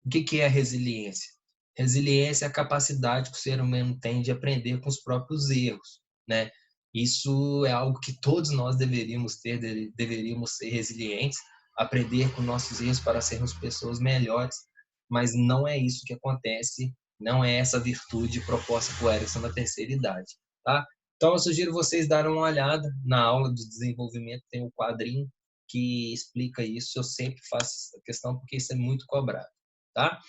O que é a resiliência? Resiliência é a capacidade que o ser humano tem de aprender com os próprios erros, né? Isso é algo que todos nós deveríamos ter, deveríamos ser resilientes, aprender com nossos erros para sermos pessoas melhores, mas não é isso que acontece, não é essa virtude proposta por Erickson na terceira idade, tá? Então eu sugiro vocês darem uma olhada na aula de desenvolvimento, tem um quadrinho que explica isso, eu sempre faço essa questão porque isso é muito cobrado, tá?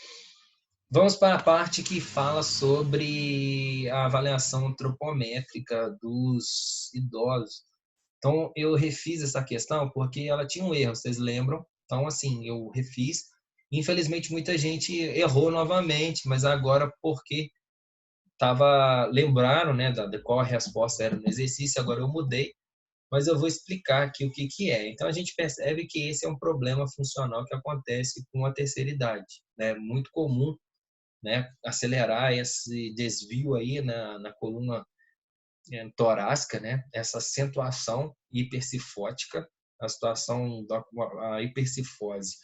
Vamos para a parte que fala sobre a avaliação antropométrica dos idosos. Então, eu refiz essa questão porque ela tinha um erro, vocês lembram? Então, assim, eu refiz. Infelizmente, muita gente errou novamente, mas agora porque lembraram, né, de qual a resposta era no exercício, agora eu mudei, mas eu vou explicar aqui o que é. Então, a gente percebe que esse é um problema funcional que acontece com a terceira idade, né? Muito comum, né, acelerar esse desvio aí na coluna torácica, né, essa acentuação hipercifótica, a situação da a hipercifose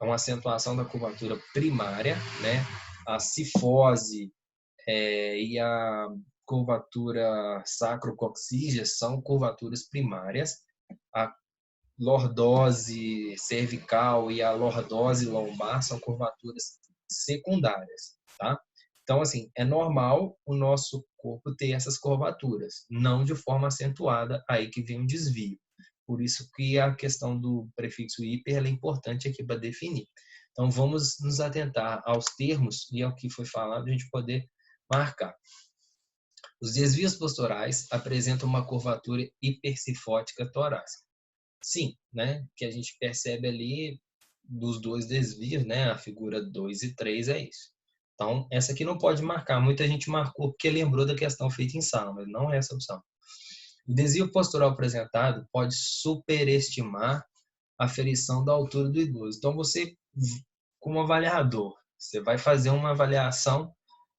é uma acentuação da curvatura primária, né, a cifose e a curvatura sacrocoxígea são curvaturas primárias, a lordose cervical e a lordose lombar são curvaturas secundárias, tá? Então, assim, é normal o nosso corpo ter essas curvaturas, não de forma acentuada, aí que vem um desvio. Por isso que a questão do prefixo hiper é importante aqui para definir. Então, vamos nos atentar aos termos e ao que foi falado, a gente poder marcar. Os desvios posturais apresentam uma curvatura hipercifótica torácica. Sim, né? Que a gente percebe ali dos dois desvios, né? A figura 2 e 3 é isso. Então, essa aqui não pode marcar. Muita gente marcou porque lembrou da questão feita em sala, mas não é essa a opção. O desvio postural apresentado pode superestimar a aferição da altura do idoso. Então, você, como avaliador, você vai fazer uma avaliação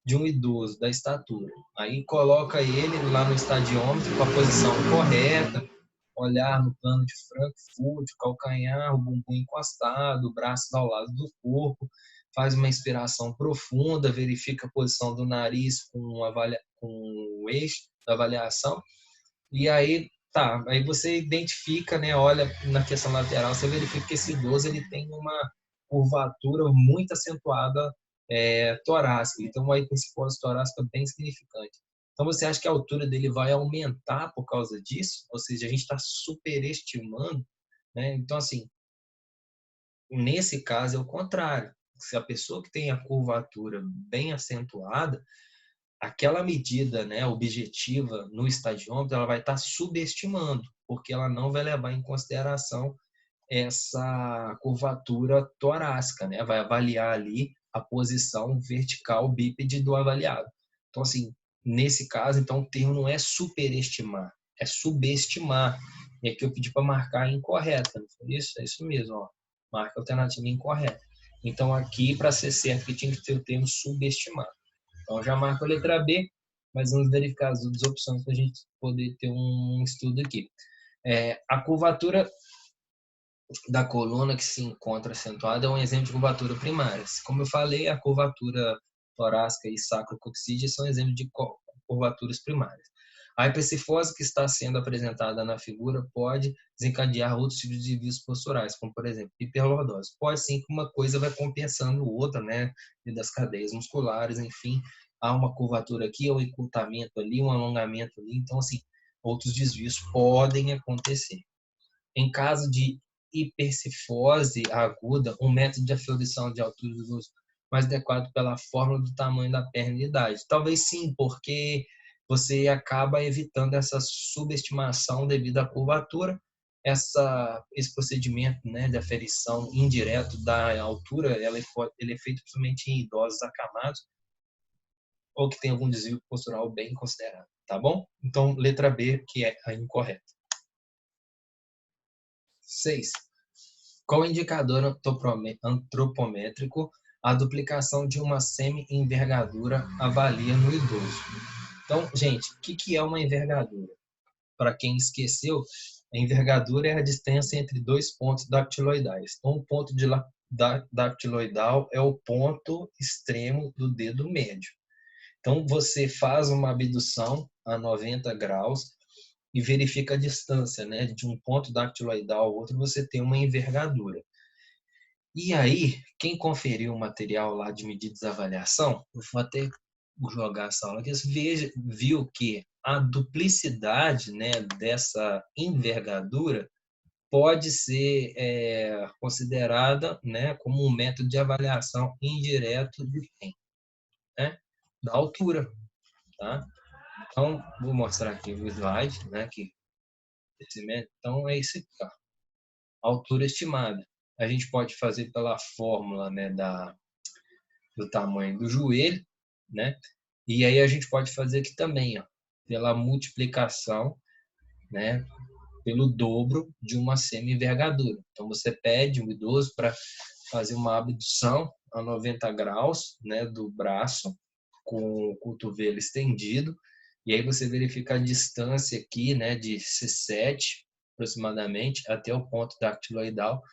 de um idoso, da estatura. Aí coloca ele lá no estadiômetro com a posição correta, olhar no plano de Frankfurt, calcanhar, o bumbum encostado, o braço ao lado do corpo, faz uma inspiração profunda, verifica a posição do nariz com o eixo da avaliação, e aí tá, aí você identifica, né, olha na questão lateral, você verifica que esse idoso ele tem uma curvatura muito acentuada torácica, então uma hipercifose torácica bem significante. Então você acha que a altura dele vai aumentar por causa disso? Ou seja, a gente está superestimando, né? Então assim, nesse caso é o contrário. Se a pessoa que tem a curvatura bem acentuada, aquela medida, né, objetiva no estadiômetro, ela vai estar subestimando, porque ela não vai levar em consideração essa curvatura torácica, né? Vai avaliar ali a posição vertical bípede do avaliado. Então, assim, nesse caso, então, o termo não é superestimar, é subestimar. E aqui eu pedi para marcar incorreta, não foi isso? É isso mesmo, ó. Marca a alternativa incorreta. Então, aqui, para ser certo, que tinha que ter o termo subestimar. Então, já marco a letra B, mas vamos verificar as outras opções para a gente poder ter um estudo aqui. A curvatura da coluna que se encontra acentuada é um exemplo de curvatura primária. Como eu falei, a curvatura torácica e sacrococcídea são exemplos de curvaturas primárias. A hipercifose que está sendo apresentada na figura pode desencadear outros tipos de desvios posturais, como, por exemplo, hiperlordose. Pode sim que uma coisa vai compensando outra, né, das cadeias musculares, enfim, há uma curvatura aqui, um encurtamento ali, um alongamento ali, então, assim, outros desvios podem acontecer. Em caso de hipercifose aguda, um método de aferição de altura do idoso mais adequado pela fórmula do tamanho da perna e idade. Talvez sim, porque você acaba evitando essa subestimação devido à curvatura. Esse procedimento, né, de aferição indireto da altura, ele é feito principalmente em idosos acamados ou que tem algum desvio postural bem considerado, tá bom? Então, letra B, que é a incorreta. 6. Qual indicador antropométrico a duplicação de uma semi-envergadura avalia no idoso? Então, gente, o que é uma envergadura? Para quem esqueceu, a envergadura é a distância entre dois pontos dactiloidais. Então, o ponto dactiloidal é o ponto extremo do dedo médio. Então, você faz uma abdução a 90 graus e verifica a distância, né, de um ponto dactiloidal ao outro, você tem uma envergadura. E aí, quem conferiu o material lá de medidas de avaliação, eu vou até jogar essa aula aqui, viu que a duplicidade, né, dessa envergadura pode ser considerada, né, como um método de avaliação indireto de quem? Né? Da altura. Tá? Então, vou mostrar aqui o slide, né, que esse método, então é esse aqui, ó, altura estimada. A gente pode fazer pela fórmula, né, do tamanho do joelho, né? E aí a gente pode fazer aqui também, ó, pela multiplicação, né, pelo dobro de uma semi-envergadura. Então você pede um idoso para fazer uma abdução a 90 graus, né, do braço com o cotovelo estendido, e aí você verifica a distância aqui, né, de C7 aproximadamente até o ponto dactiloidal,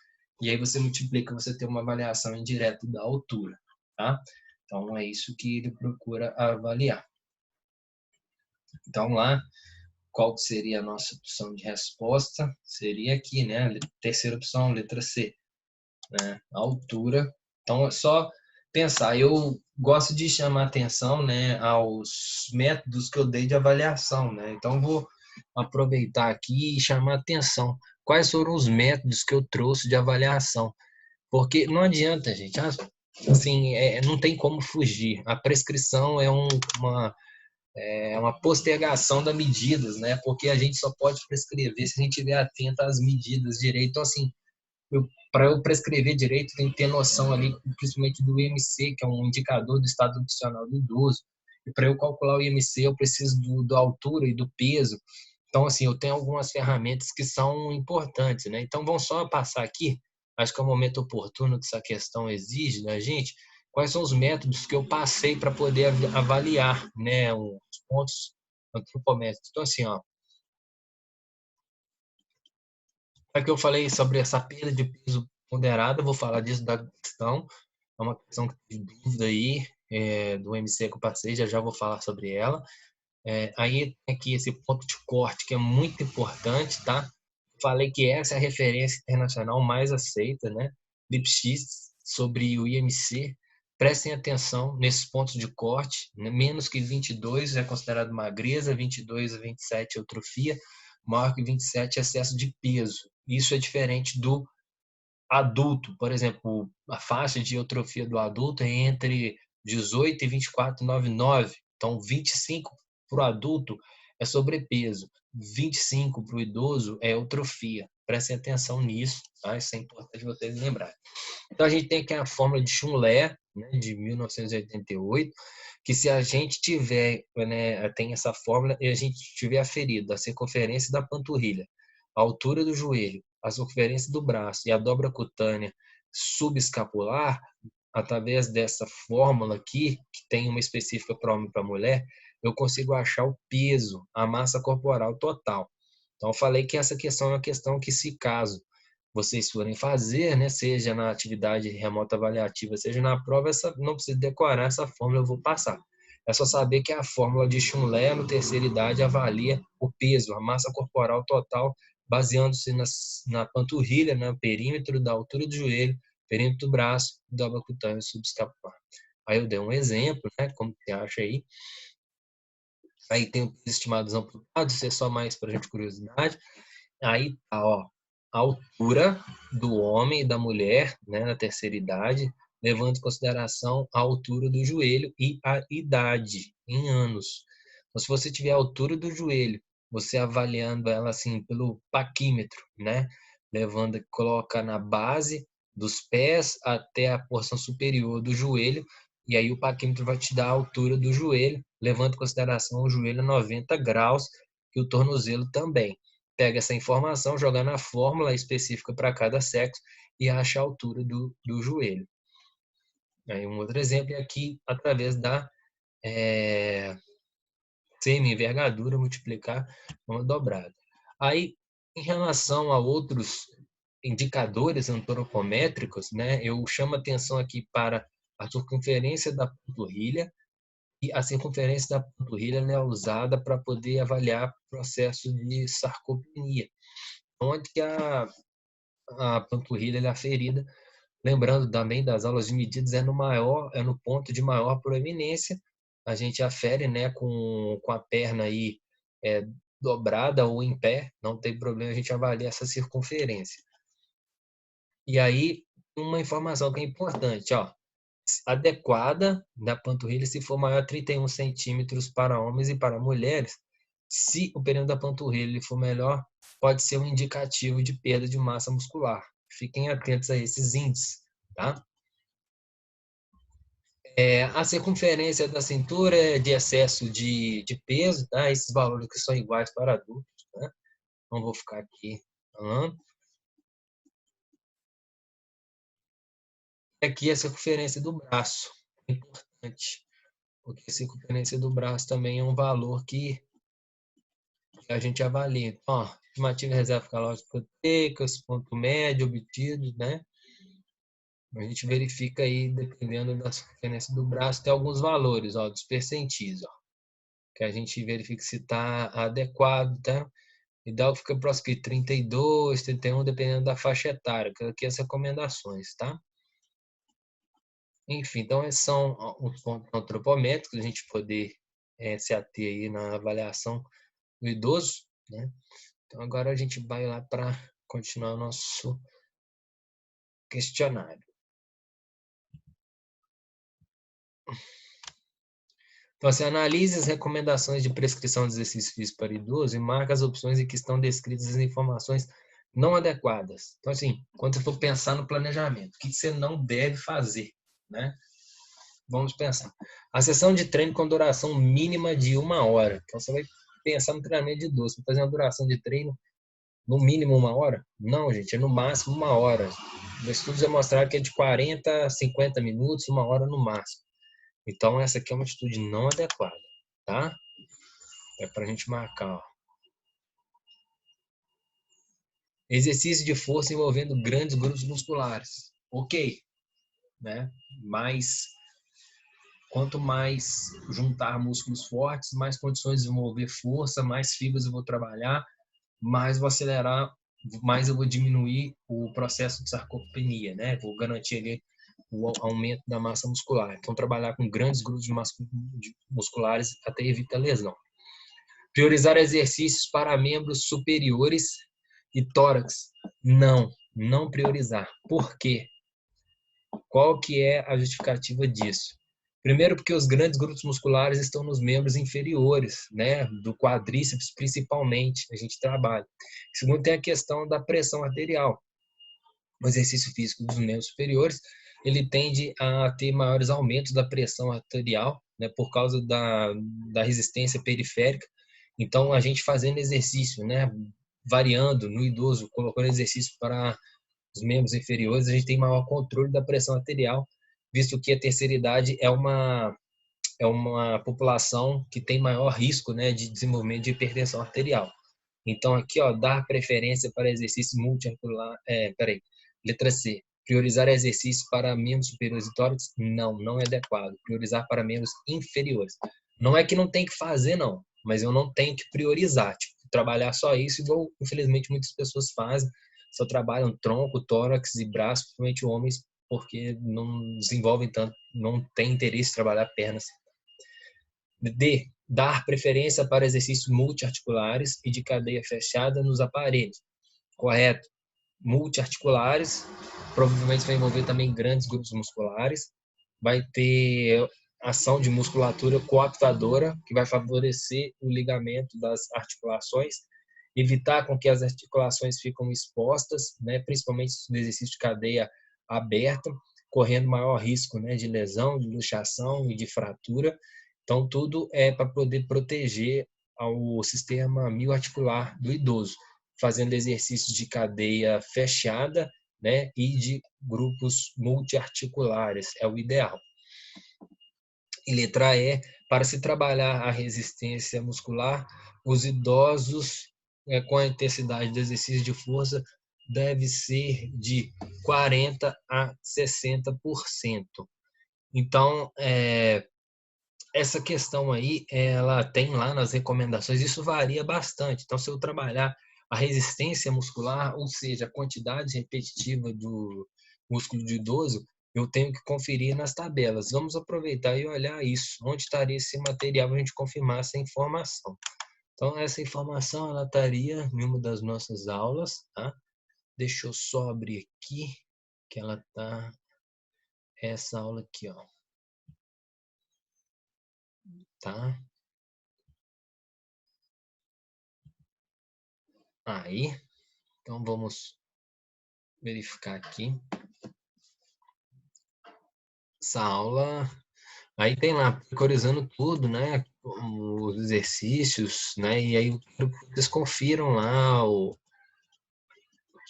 e aí você multiplica, você tem uma avaliação indireta da altura, tá? Então é isso que ele procura avaliar. Então lá, qual seria a nossa opção de resposta? Seria aqui, né? Terceira opção, letra C, né? Altura. Então é só pensar. Eu gosto de chamar atenção, né, aos métodos que eu dei de avaliação, né? Então vou aproveitar aqui e chamar atenção. Quais foram os métodos que eu trouxe de avaliação? Porque não adianta, gente. Assim, não tem como fugir. A prescrição é uma postergação das medidas, né? Porque a gente só pode prescrever se a gente estiver atento às medidas direito. Então, assim, para eu prescrever direito, tem que ter noção ali, principalmente do IMC, que é um indicador do estado nutricional do idoso. E para eu calcular o IMC, eu preciso da altura e do peso. Então, assim, eu tenho algumas ferramentas que são importantes, né? Então, vamos só passar aqui, acho que é o momento oportuno que essa questão exige da gente, quais são os métodos que eu passei para poder avaliar, né, os pontos antropométricos. Então, assim, ó, já que eu falei sobre essa perda de peso ponderada, eu vou falar disso da questão. É uma questão que tem dúvida aí, do MC que eu passei, já vou falar sobre ela. Aí tem aqui esse ponto de corte que é muito importante, tá? Falei que essa é a referência internacional mais aceita, né? Lipschitz sobre o IMC. Prestem atenção nesses pontos de corte, né? Menos que 22 é considerado magreza, 22 a 27 é eutrofia, maior que 27 é excesso de peso. Isso é diferente do adulto, por exemplo, a faixa de eutrofia do adulto é entre 18 e 24,99. Então, 25 para o adulto é sobrepeso, 25 para o idoso é eutrofia. Prestem atenção nisso, tá? Isso é importante vocês lembrarem. Então, a gente tem aqui a fórmula de Schumler, né, de 1988, que se a gente tiver, né, tem essa fórmula, e a gente tiver aferido a circunferência da panturrilha, a altura do joelho, a circunferência do braço e a dobra cutânea subescapular, através dessa fórmula aqui, que tem uma específica para homem e para mulher, eu consigo achar o peso, a massa corporal total. Então, eu falei que essa questão é uma questão que, se caso vocês forem fazer, né, seja na atividade remota avaliativa, seja na prova, não precisa decorar essa fórmula, eu vou passar. É só saber que a fórmula de Schumler, no terceira idade, avalia o peso, a massa corporal total, baseando-se na panturrilha, no perímetro da altura do joelho, perímetro do braço, dobra cutânea subescapular. Aí eu dei um exemplo, né, como você acha aí. Aí tem o peso estimado amputado, isso é só mais para a gente curiosidade. Aí tá, ó, a altura do homem e da mulher, né, na terceira idade, levando em consideração a altura do joelho e a idade em anos. Então, se você tiver a altura do joelho, você avaliando ela assim pelo paquímetro, né, levando, coloca na base dos pés até a porção superior do joelho, e aí o paquímetro vai te dar a altura do joelho, levando em consideração o joelho a 90 graus e o tornozelo também. Pega essa informação, joga na fórmula específica para cada sexo e acha a altura do joelho. Aí um outro exemplo é aqui, através da semi-envergadura, multiplicar uma dobrada. Aí, em relação a outros indicadores antropométricos, né, eu chamo atenção aqui para a circunferência da panturrilha, e a circunferência da panturrilha é usada para poder avaliar processo de sarcopenia, onde que a panturrilha é ferida. Lembrando também das aulas de medidas, é no ponto de maior proeminência. A gente afere, né, com a perna aí dobrada ou em pé, não tem problema, a gente avalia essa circunferência. E aí, uma informação que é importante, ó, adequada da panturrilha se for maior 31 centímetros para homens e para mulheres. Se o perímetro da panturrilha for melhor, pode ser um indicativo de perda de massa muscular. Fiquem atentos a esses índices, tá? A circunferência da cintura é de excesso de peso, tá? Esses valores que são iguais para adultos, né? Não vou ficar aqui falando. Aqui a circunferência do braço, é importante, porque a circunferência do braço também é um valor que a gente avalia. Então, ó, estimativa reserva calórica proteicas, ponto médio obtido, né? A gente verifica aí, dependendo da circunferência do braço, tem alguns valores, ó, dos percentis, ó, que a gente verifica se está adequado, tá? Ideal fica próximo de 32, 31, dependendo da faixa etária, que aqui as recomendações, tá? Enfim, então esses são os pontos antropométricos, a gente poder se ater aí na avaliação do idoso, né? Então agora a gente vai lá para continuar o nosso questionário. Então, você analise as recomendações de prescrição de exercício físico para idoso e marca as opções em que estão descritas as informações não adequadas. Então, assim, quando você for pensar no planejamento, o que você não deve fazer, né? Vamos pensar. A sessão de treino com duração mínima de 1 hora. Então, você vai pensar no treinamento de 12. Você vai fazer uma duração de treino no mínimo 1 hora? Não, gente, é no máximo 1 hora. Os estudos já mostraram que é de 40 a 50 minutos, 1 hora no máximo. Então, essa aqui é uma atitude não adequada, tá? É para a gente marcar, ó. Exercício de força envolvendo grandes grupos musculares. Ok, né? Mas quanto mais juntar músculos fortes, mais condições de desenvolver força, mais fibras eu vou trabalhar, mais vou acelerar, mais eu vou diminuir o processo de sarcopenia, né? Vou garantir ali o aumento da massa muscular. Então, trabalhar com grandes grupos musculares até evita lesão. Priorizar exercícios para membros superiores e tórax. Não priorizar. Por quê? Qual que é a justificativa disso? Primeiro, porque os grandes grupos musculares estão nos membros inferiores, né, do quadríceps principalmente, a gente trabalha. Segundo, tem a questão da pressão arterial. O exercício físico dos membros superiores, ele tende a ter maiores aumentos da pressão arterial, né, por causa da resistência periférica. Então, a gente fazendo exercício, né, variando no idoso, colocando exercício para os membros inferiores, a gente tem maior controle da pressão arterial, visto que a terceira idade é uma população que tem maior risco, né, de desenvolvimento de hipertensão arterial. Então, aqui, ó, dar preferência para exercícios multiarticular. Letra C. Priorizar exercícios para membros superiores e tórax? Não é adequado. Priorizar para membros inferiores. Não é que não tem que fazer, não, mas eu não tenho que priorizar. Tipo, trabalhar só isso, igual, infelizmente, muitas pessoas fazem. Só trabalham tronco, tórax e braço, principalmente homens, porque não desenvolvem tanto, não tem interesse em trabalhar pernas. D. Dar preferência para exercícios multiarticulares e de cadeia fechada nos aparelhos. Correto. Multiarticulares, provavelmente vai envolver também grandes grupos musculares. Vai ter ação de musculatura coaptadora, que vai favorecer o ligamento das articulações, evitar com que as articulações fiquem expostas, né, principalmente no exercício de cadeia aberta, correndo maior risco, né, de lesão, de luxação e de fratura. Então, tudo é para poder proteger ao sistema mioarticular do idoso, fazendo exercícios de cadeia fechada, né, e de grupos multiarticulares, é o ideal. E letra E, para se trabalhar a resistência muscular, os idosos com a intensidade do exercício de força deve ser de 40 a 60%. Então, essa questão aí, ela tem lá nas recomendações, isso varia bastante. Então, se eu trabalhar a resistência muscular, ou seja, a quantidade repetitiva do músculo de idoso, eu tenho que conferir nas tabelas. Vamos aproveitar e olhar isso. Onde estaria esse material para a gente confirmar essa informação? Então, essa informação, ela estaria em uma das nossas aulas, tá? Deixa eu só abrir aqui, que ela tá essa aula aqui, ó. Tá? Aí, então vamos verificar aqui essa aula. Aí tem lá, priorizando tudo, né? Os exercícios, né? E aí eu quero que vocês confiram lá os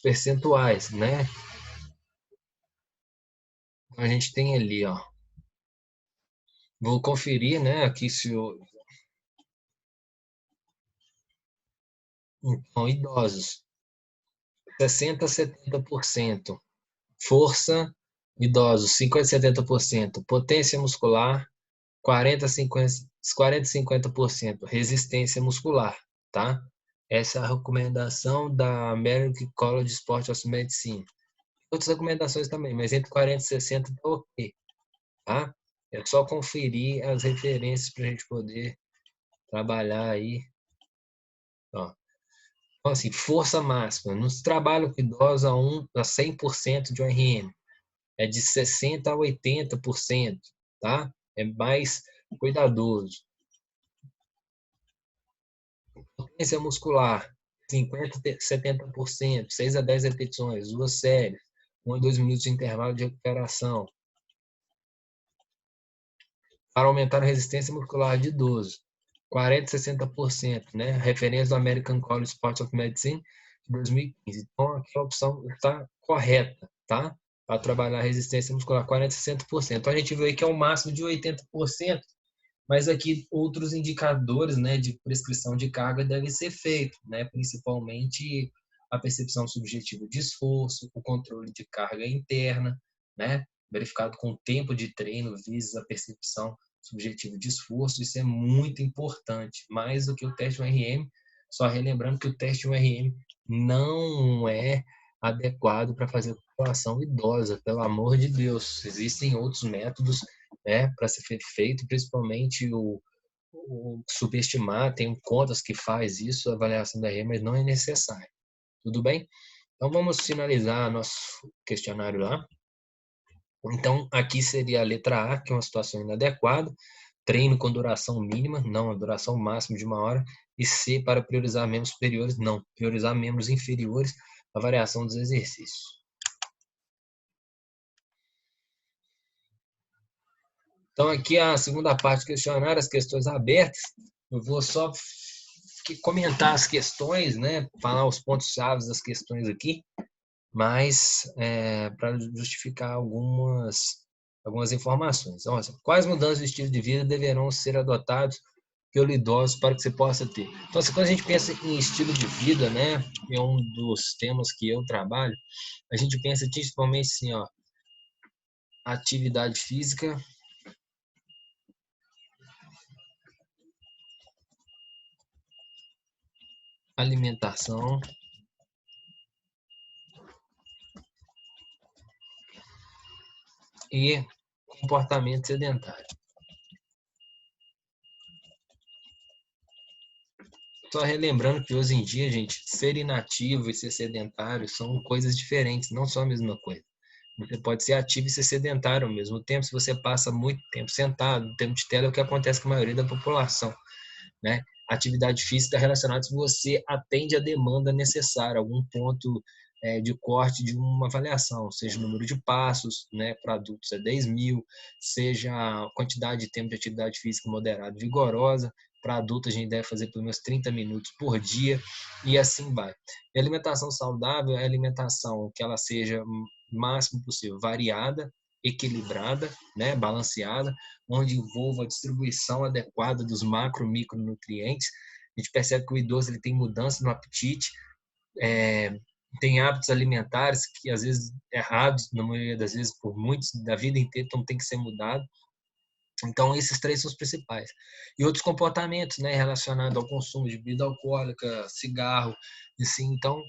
percentuais, né? A gente tem ali, ó. Vou conferir, né? Aqui se o. Então, idosos, 60 a 70%. Força, idosos, 50 a 70%. Potência muscular, 40 a 50%. Resistência muscular, tá? Essa é a recomendação da American College of Sports Medicine. Outras recomendações também, mas entre 40 e 60 tá ok, tá? É só conferir as referências para a gente poder trabalhar aí, ó. Então, assim, força máxima. Nos trabalhos com idosos a 100% de ORM. É de 60% a 80%, tá? É mais cuidadoso. Potência muscular, 50 a 70%, 6 a 10 repetições, 2 séries, 1 a 2 minutos de intervalo de recuperação. Para aumentar a resistência muscular de idoso, 40 a 60%, né? Referência do American College Sports of Medicine de 2015. Então, aqui a opção está correta, tá? Para trabalhar a resistência muscular, 40 a 60%. Então, a gente viu aí que é o máximo de 80%, mas aqui outros indicadores, né, de prescrição de carga devem ser feitos, né? Principalmente a percepção subjetiva de esforço, o controle de carga interna, né? Verificado com o tempo de treino, visa a percepção subjetiva de esforço. Isso é muito importante, mais do que o teste URM. Só relembrando que o teste URM não é adequado para fazer população idosa, pelo amor de Deus. Existem outros métodos, né, para ser feito, principalmente o subestimar. Tem contas que faz isso, a avaliação da URM, mas não é necessário. Tudo bem? Então vamos finalizar nosso questionário lá. Então, aqui seria a letra A, que é uma situação inadequada, treino com duração mínima, não, a duração máxima de 1 hora, e C, para priorizar membros superiores, não, priorizar membros inferiores, a variação dos exercícios. Então, aqui a segunda parte do questionário, as questões abertas, eu vou só comentar as questões, né, falar os pontos-chave das questões aqui, mas para justificar algumas informações. Então, assim, quais mudanças de estilo de vida deverão ser adotadas pelo idoso para que você possa ter? Então, assim, quando a gente pensa em estilo de vida, né, é um dos temas que eu trabalho, a gente pensa principalmente assim, ó, atividade física, alimentação e comportamento sedentário. Só relembrando que hoje em dia, gente, ser inativo e ser sedentário são coisas diferentes, não são a mesma coisa. Você pode ser ativo e ser sedentário ao mesmo tempo. Se você passa muito tempo sentado, no tempo de tela, é o que acontece com a maioria da população, né? Atividade física relacionada se você atende a demanda necessária, algum ponto de corte de uma avaliação, seja o número de passos, né, para adultos é 10.000, seja a quantidade de tempo de atividade física moderada vigorosa. Para adulto, a gente deve fazer pelo menos 30 minutos por dia, e assim vai. E a alimentação saudável é a alimentação que ela seja o máximo possível variada, equilibrada, né, balanceada, onde envolva a distribuição adequada dos macro e micronutrientes. A gente percebe que o idoso ele tem mudança no apetite, tem hábitos alimentares que às vezes errados, na maioria das vezes por muitos da vida inteira, então tem que ser mudado. Então esses três são os principais. E outros comportamentos, né, relacionados ao consumo de bebida alcoólica, cigarro, assim, então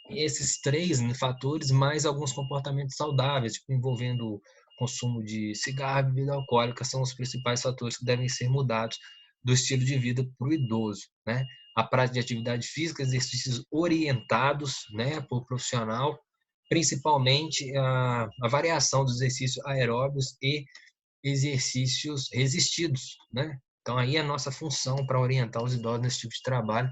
esses três, né, fatores, mais alguns comportamentos saudáveis, tipo, envolvendo consumo de cigarro, bebida alcoólica, são os principais fatores que devem ser mudados do estilo de vida para o idoso, né? A prática de atividade física, exercícios orientados, né, por profissional, principalmente a variação dos exercícios aeróbios e exercícios resistidos, né? Então aí é a nossa função para orientar os idosos nesse tipo de trabalho,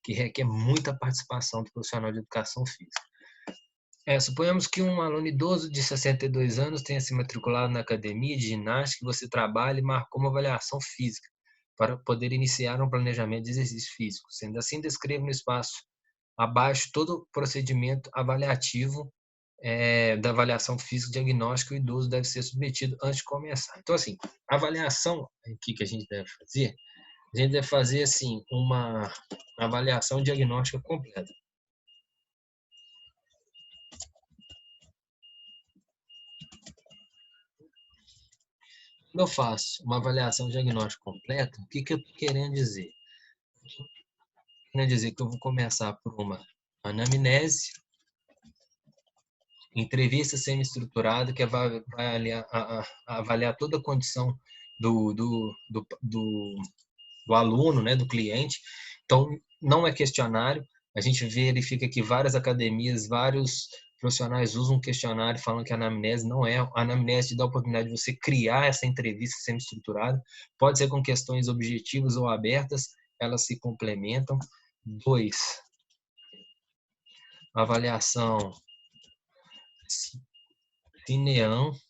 que requer muita participação do profissional de educação física. Suponhamos que um aluno idoso de 62 anos tenha se matriculado na academia de ginástica que você trabalha e marcou uma avaliação física para poder iniciar um planejamento de exercício físico. Sendo assim, descreva no espaço abaixo todo o procedimento avaliativo da avaliação física diagnóstica que o idoso deve ser submetido antes de começar. Então, assim, a avaliação aqui que a gente deve fazer assim, uma avaliação diagnóstica completa. Quando eu faço uma avaliação diagnóstica completa, o que eu estou querendo dizer? Querendo dizer que eu vou começar por uma anamnese, entrevista semi-estruturada, que vai avaliar toda a condição do aluno, né, do cliente. Então, não é questionário. A gente verifica que várias academias, vários profissionais usam um questionário falando que a anamnese não é. A anamnese te dá a oportunidade de você criar essa entrevista semi-estruturada. Pode ser com questões objetivas ou abertas, elas se complementam. 2. avaliação Cineantro.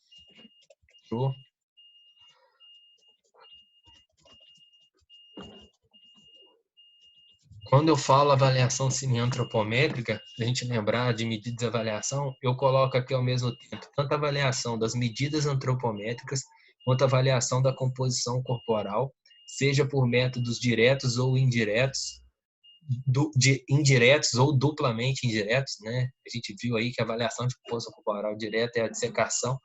Quando eu falo avaliação cineantropométrica, a gente lembrar de medidas de avaliação, eu coloco aqui ao mesmo tempo tanto a avaliação das medidas antropométricas quanto a avaliação da composição corporal, seja por métodos diretos ou indiretos, indiretos ou duplamente indiretos, né? A gente viu aí que a avaliação de composição corporal direta é a dissecação,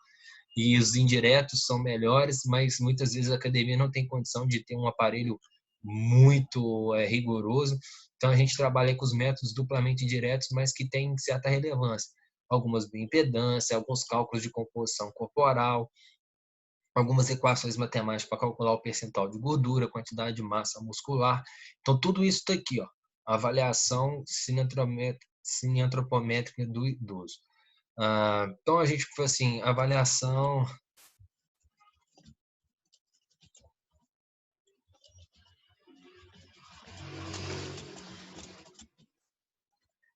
e os indiretos são melhores, mas muitas vezes a academia não tem condição de ter um aparelho muito rigoroso. Então a gente trabalha com os métodos duplamente indiretos, mas que têm certa relevância. Algumas bioimpedância, alguns cálculos de composição corporal, algumas equações matemáticas para calcular o percentual de gordura, quantidade de massa muscular. Então tudo isso está aqui, ó, a avaliação cineantropométrica do idoso. Então a gente foi assim, avaliação.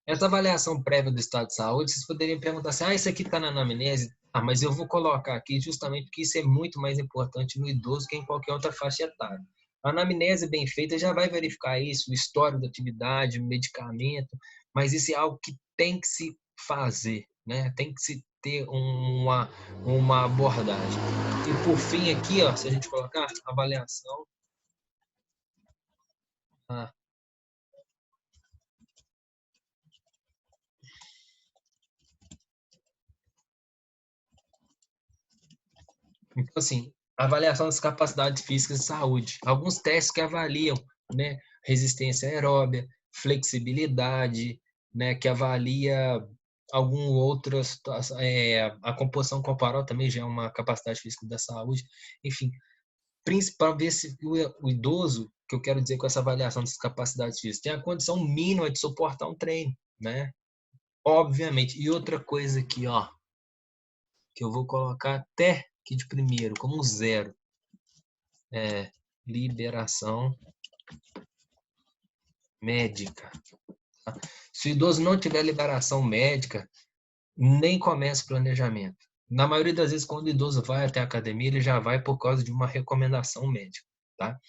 Essa avaliação prévia do estado de saúde, vocês poderiam perguntar assim, isso aqui está na anamnese? Mas eu vou colocar aqui justamente porque isso é muito mais importante no idoso que em qualquer outra faixa etária. A anamnese bem feita já vai verificar isso, o histórico da atividade, medicamento, mas isso é algo que tem que se fazer, né? Tem que se ter uma abordagem. E por fim aqui, ó, se a gente colocar avaliação, então, assim, avaliação das capacidades físicas de saúde. Alguns testes que avaliam, né, resistência aeróbia, flexibilidade, né, que avalia algum outras situação, a composição corporal também já é uma capacidade física da saúde. Enfim, para ver se o idoso, que eu quero dizer com essa avaliação das capacidades físicas, tem a condição mínima de suportar um treino, né? Obviamente. E outra coisa aqui, ó, que eu vou colocar até aqui de primeiro, como zero, liberação médica. Tá? Se o idoso não tiver liberação médica, nem começa o planejamento. Na maioria das vezes, quando o idoso vai até a academia, ele já vai por causa de uma recomendação médica, tá?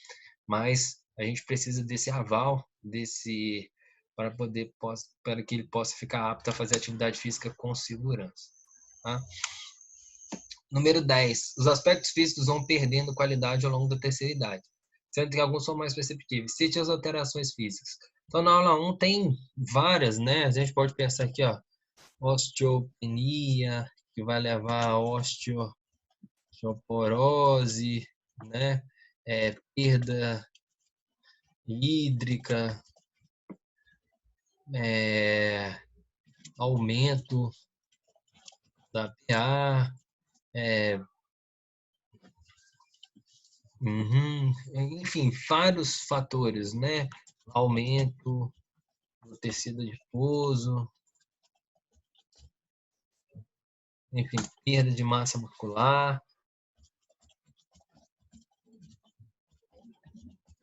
Mas a gente precisa desse aval, para que ele possa ficar apto a fazer atividade física com segurança. Tá? Número 10. Os aspectos físicos vão perdendo qualidade ao longo da terceira idade, sendo que alguns são mais perceptíveis. Cite as alterações físicas. Então, na aula 1 tem várias, né? A gente pode pensar aqui, ó, osteopenia, que vai levar a osteoporose, né? Perda hídrica, aumento da pH, enfim, vários fatores, né? Aumento do tecido adiposo, enfim, perda de massa muscular.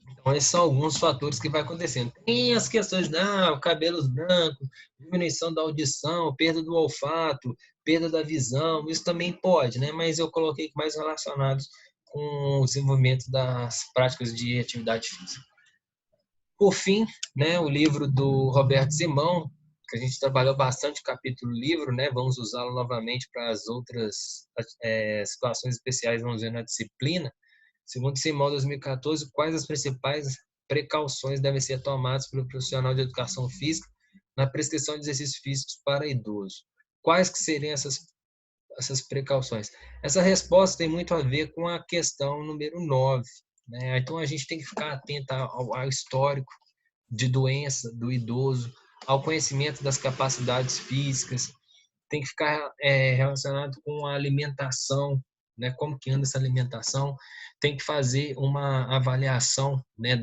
Então, esses são alguns fatores que vai acontecendo. Tem as questões, cabelos brancos, diminuição da audição, perda do olfato, perda da visão, isso também pode, né? Mas eu coloquei mais relacionados com o desenvolvimento das práticas de atividade física. Por fim, né, o livro do Roberto Simão, que a gente trabalhou bastante capítulo livro, né? Vamos usá-lo novamente para as outras situações especiais, vamos ver na disciplina. Segundo Simão, 2014, quais as principais precauções devem ser tomadas pelo profissional de educação física na prescrição de exercícios físicos para idosos? Quais que seriam essas precauções? Essa resposta tem muito a ver com a questão número 9. Né? Então, a gente tem que ficar atento ao histórico de doença do idoso, ao conhecimento das capacidades físicas, tem que ficar relacionado com a alimentação, né? Como que anda essa alimentação, tem que fazer uma avaliação, né,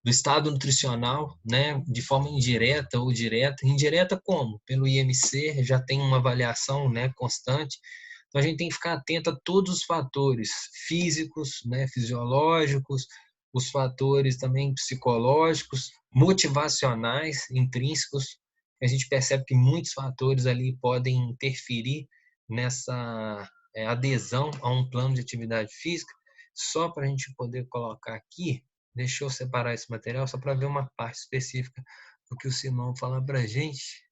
do estado nutricional, né, de forma indireta ou direta. Indireta como? Pelo IMC, já tem uma avaliação, né, constante. Então, a gente tem que ficar atento a todos os fatores físicos, né, fisiológicos, os fatores também psicológicos, motivacionais, intrínsecos. A gente percebe que muitos fatores ali podem interferir nessa adesão a um plano de atividade física. Só para a gente poder colocar aqui, deixa eu separar esse material só para ver uma parte específica do que o Simão fala para a gente.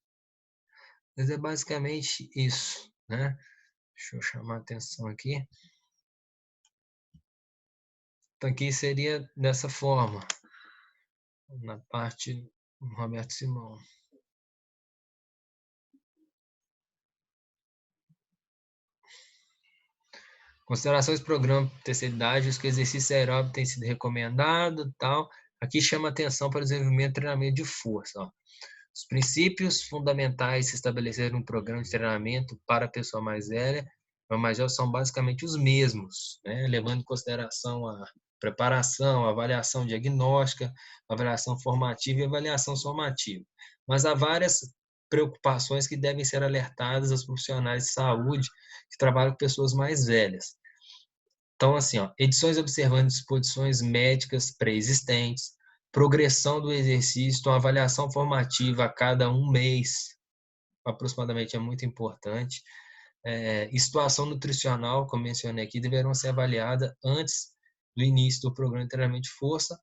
Mas é basicamente isso, né? Deixa eu chamar a atenção aqui. Então, aqui seria dessa forma, na parte do Roberto Simão. Considerações programa terceira idade, os que o exercício aeróbico tem sido recomendado, tal. Aqui chama atenção para o desenvolvimento e treinamento de força. Ó. Os princípios fundamentais se estabeleceram no programa de treinamento para a pessoa mais velha, mais jovem, são basicamente os mesmos, né? Levando em consideração a preparação, a avaliação diagnóstica, a avaliação formativa e a avaliação somativa. Mas há várias preocupações que devem ser alertadas aos profissionais de saúde que trabalham com pessoas mais velhas. Então, assim, ó, edições observando disposições médicas pré-existentes, progressão do exercício, então, avaliação formativa a cada 1 mês, aproximadamente, é muito importante. E situação nutricional, como mencionei aqui, deverão ser avaliadas antes do início do programa de treinamento de força,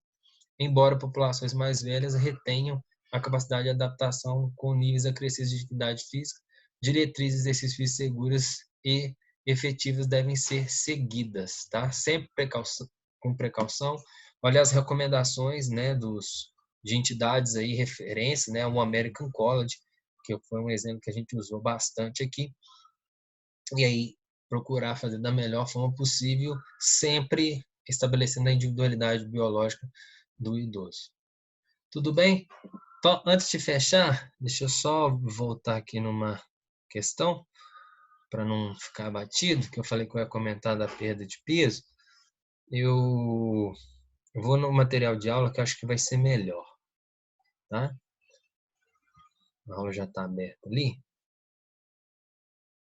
embora populações mais velhas retenham a capacidade de adaptação com níveis acrescidos de atividade física, diretrizes de exercícios físicos seguras e efetivas devem ser seguidas, tá? Sempre com precaução. Olha as recomendações, né, de entidades aí, referência, né, o American College, que foi um exemplo que a gente usou bastante aqui. E aí, procurar fazer da melhor forma possível, sempre estabelecendo a individualidade biológica do idoso. Tudo bem? Então, antes de fechar, deixa eu só voltar aqui numa questão, para não ficar batido, que eu falei que eu ia comentar da perda de peso. Eu vou no material de aula que eu acho que vai ser melhor, tá? A aula já está aberta ali.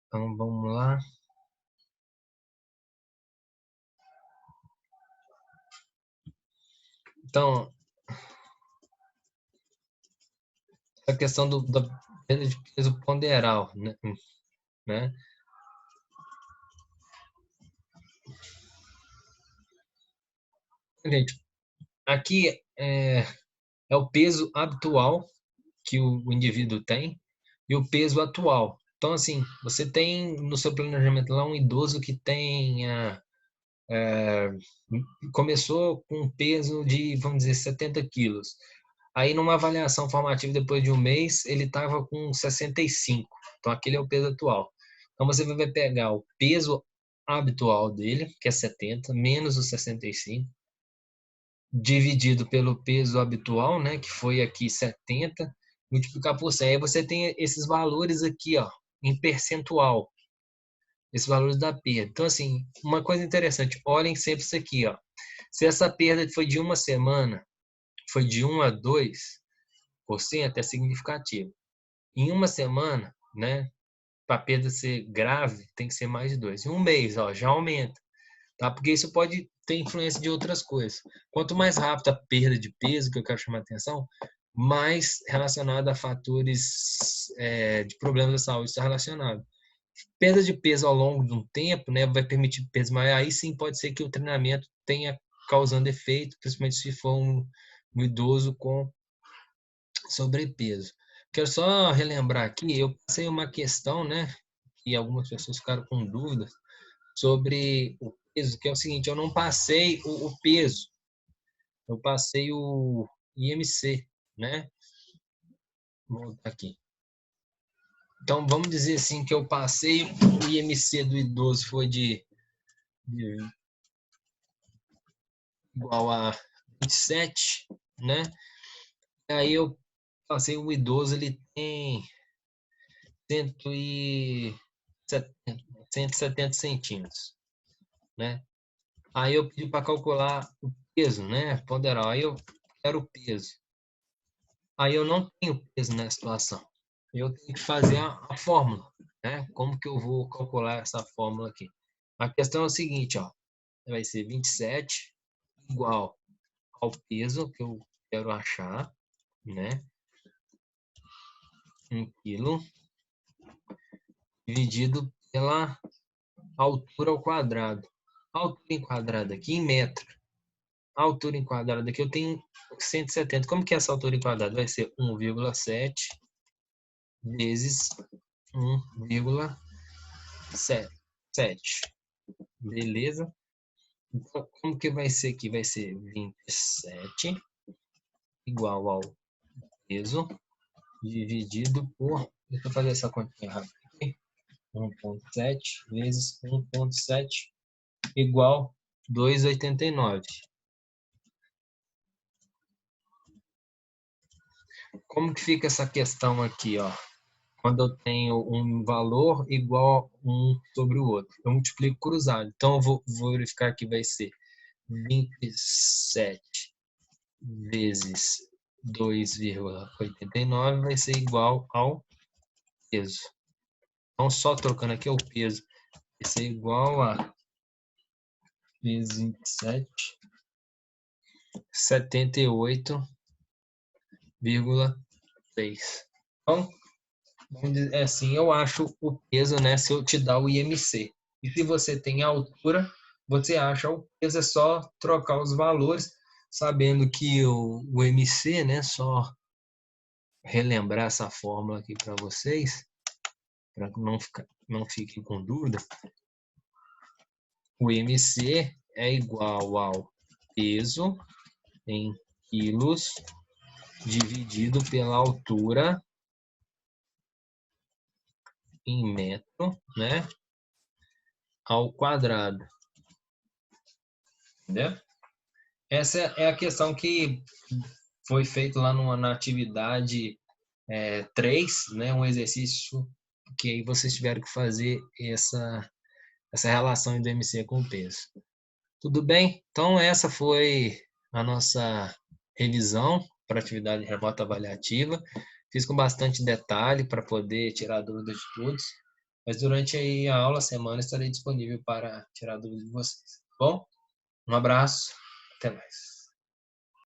Então, vamos lá. Então, a questão da perda de peso ponderal, né? Gente, aqui é o peso habitual que o indivíduo tem e o peso atual. Então, assim, você tem no seu planejamento lá um idoso que começou com um peso de, vamos dizer, 70 quilos. Aí, numa avaliação formativa, depois de 1 mês, ele estava com 65. Então, aquele é o peso atual. Então, você vai pegar o peso habitual dele, que é 70, menos os 65, dividido pelo peso habitual, né, que foi aqui 70, multiplicar por 100. Aí você tem esses valores aqui, ó, em percentual, esses valores da perda. Então, assim, uma coisa interessante, olhem sempre isso aqui, ó. Se essa perda foi de 1 semana, foi de 1 a 2%, é significativo. Em 1 semana, né, para a perda ser grave, tem que ser mais de 2. Em 1 mês, ó, já aumenta. Tá? Porque isso pode ter influência de outras coisas. Quanto mais rápida a perda de peso, que eu quero chamar a atenção, mais relacionado a fatores de problemas da saúde está relacionado. Perda de peso ao longo de um tempo, né, vai permitir peso maior, aí sim pode ser que o treinamento tenha causando efeito, principalmente se for um idoso com sobrepeso. Quero só relembrar aqui, eu passei uma questão, né, e algumas pessoas ficaram com dúvidas sobre o peso, que é o seguinte, eu não passei o peso, eu passei o IMC, né? Vou voltar aqui. Então, vamos dizer assim que eu passei o IMC do idoso foi de igual a 27, né? Aí eu passei o idoso, ele tem 170 centímetros, né? Aí eu pedi para calcular o peso, né? Ponderal. Aí eu quero o peso. Aí eu não tenho peso nessa situação. Eu tenho que fazer a fórmula, né? Como que eu vou calcular essa fórmula aqui? A questão é o seguinte, ó. Vai ser 27 igual ao peso que eu quero achar, né? 1 quilo dividido pela altura ao quadrado. A altura em quadrado aqui em metro. A altura em quadrado aqui eu tenho 170. Como que é essa altura em quadrado? Vai ser 1,7 vezes 1,7. Beleza? Então, como que vai ser aqui? Vai ser 27 igual ao peso dividido por... Deixa eu fazer essa continha rápida aqui. 1,7 vezes 1,7 igual 2,89. Como que fica essa questão aqui, ó? Quando eu tenho um valor igual um sobre o outro, eu multiplico cruzado. Então, eu vou verificar que vai ser 27 vezes 2,89 vai ser igual ao peso. Então, só trocando aqui o peso, vai ser igual a vezes 27, 78,3. Então, vamos dizer assim, eu acho o peso, né, se eu te dar o IMC. E se você tem a altura, você acha o peso, é só trocar os valores, sabendo que o MC, né, só relembrar essa fórmula aqui para vocês, para que não fiquem com dúvida. O MC é igual ao peso em quilos dividido pela altura em metro, né, ao quadrado. Entendeu? Essa é a questão que foi feito lá na atividade 3, né, um exercício que aí vocês tiveram que fazer essa relação do MC com o peso. Tudo bem? Então essa foi a nossa revisão para atividade remota avaliativa. Fiz com bastante detalhe para poder tirar dúvidas de todos, mas durante aí a aula, a semana, estarei disponível para tirar dúvidas de vocês. Bom, um abraço, até mais.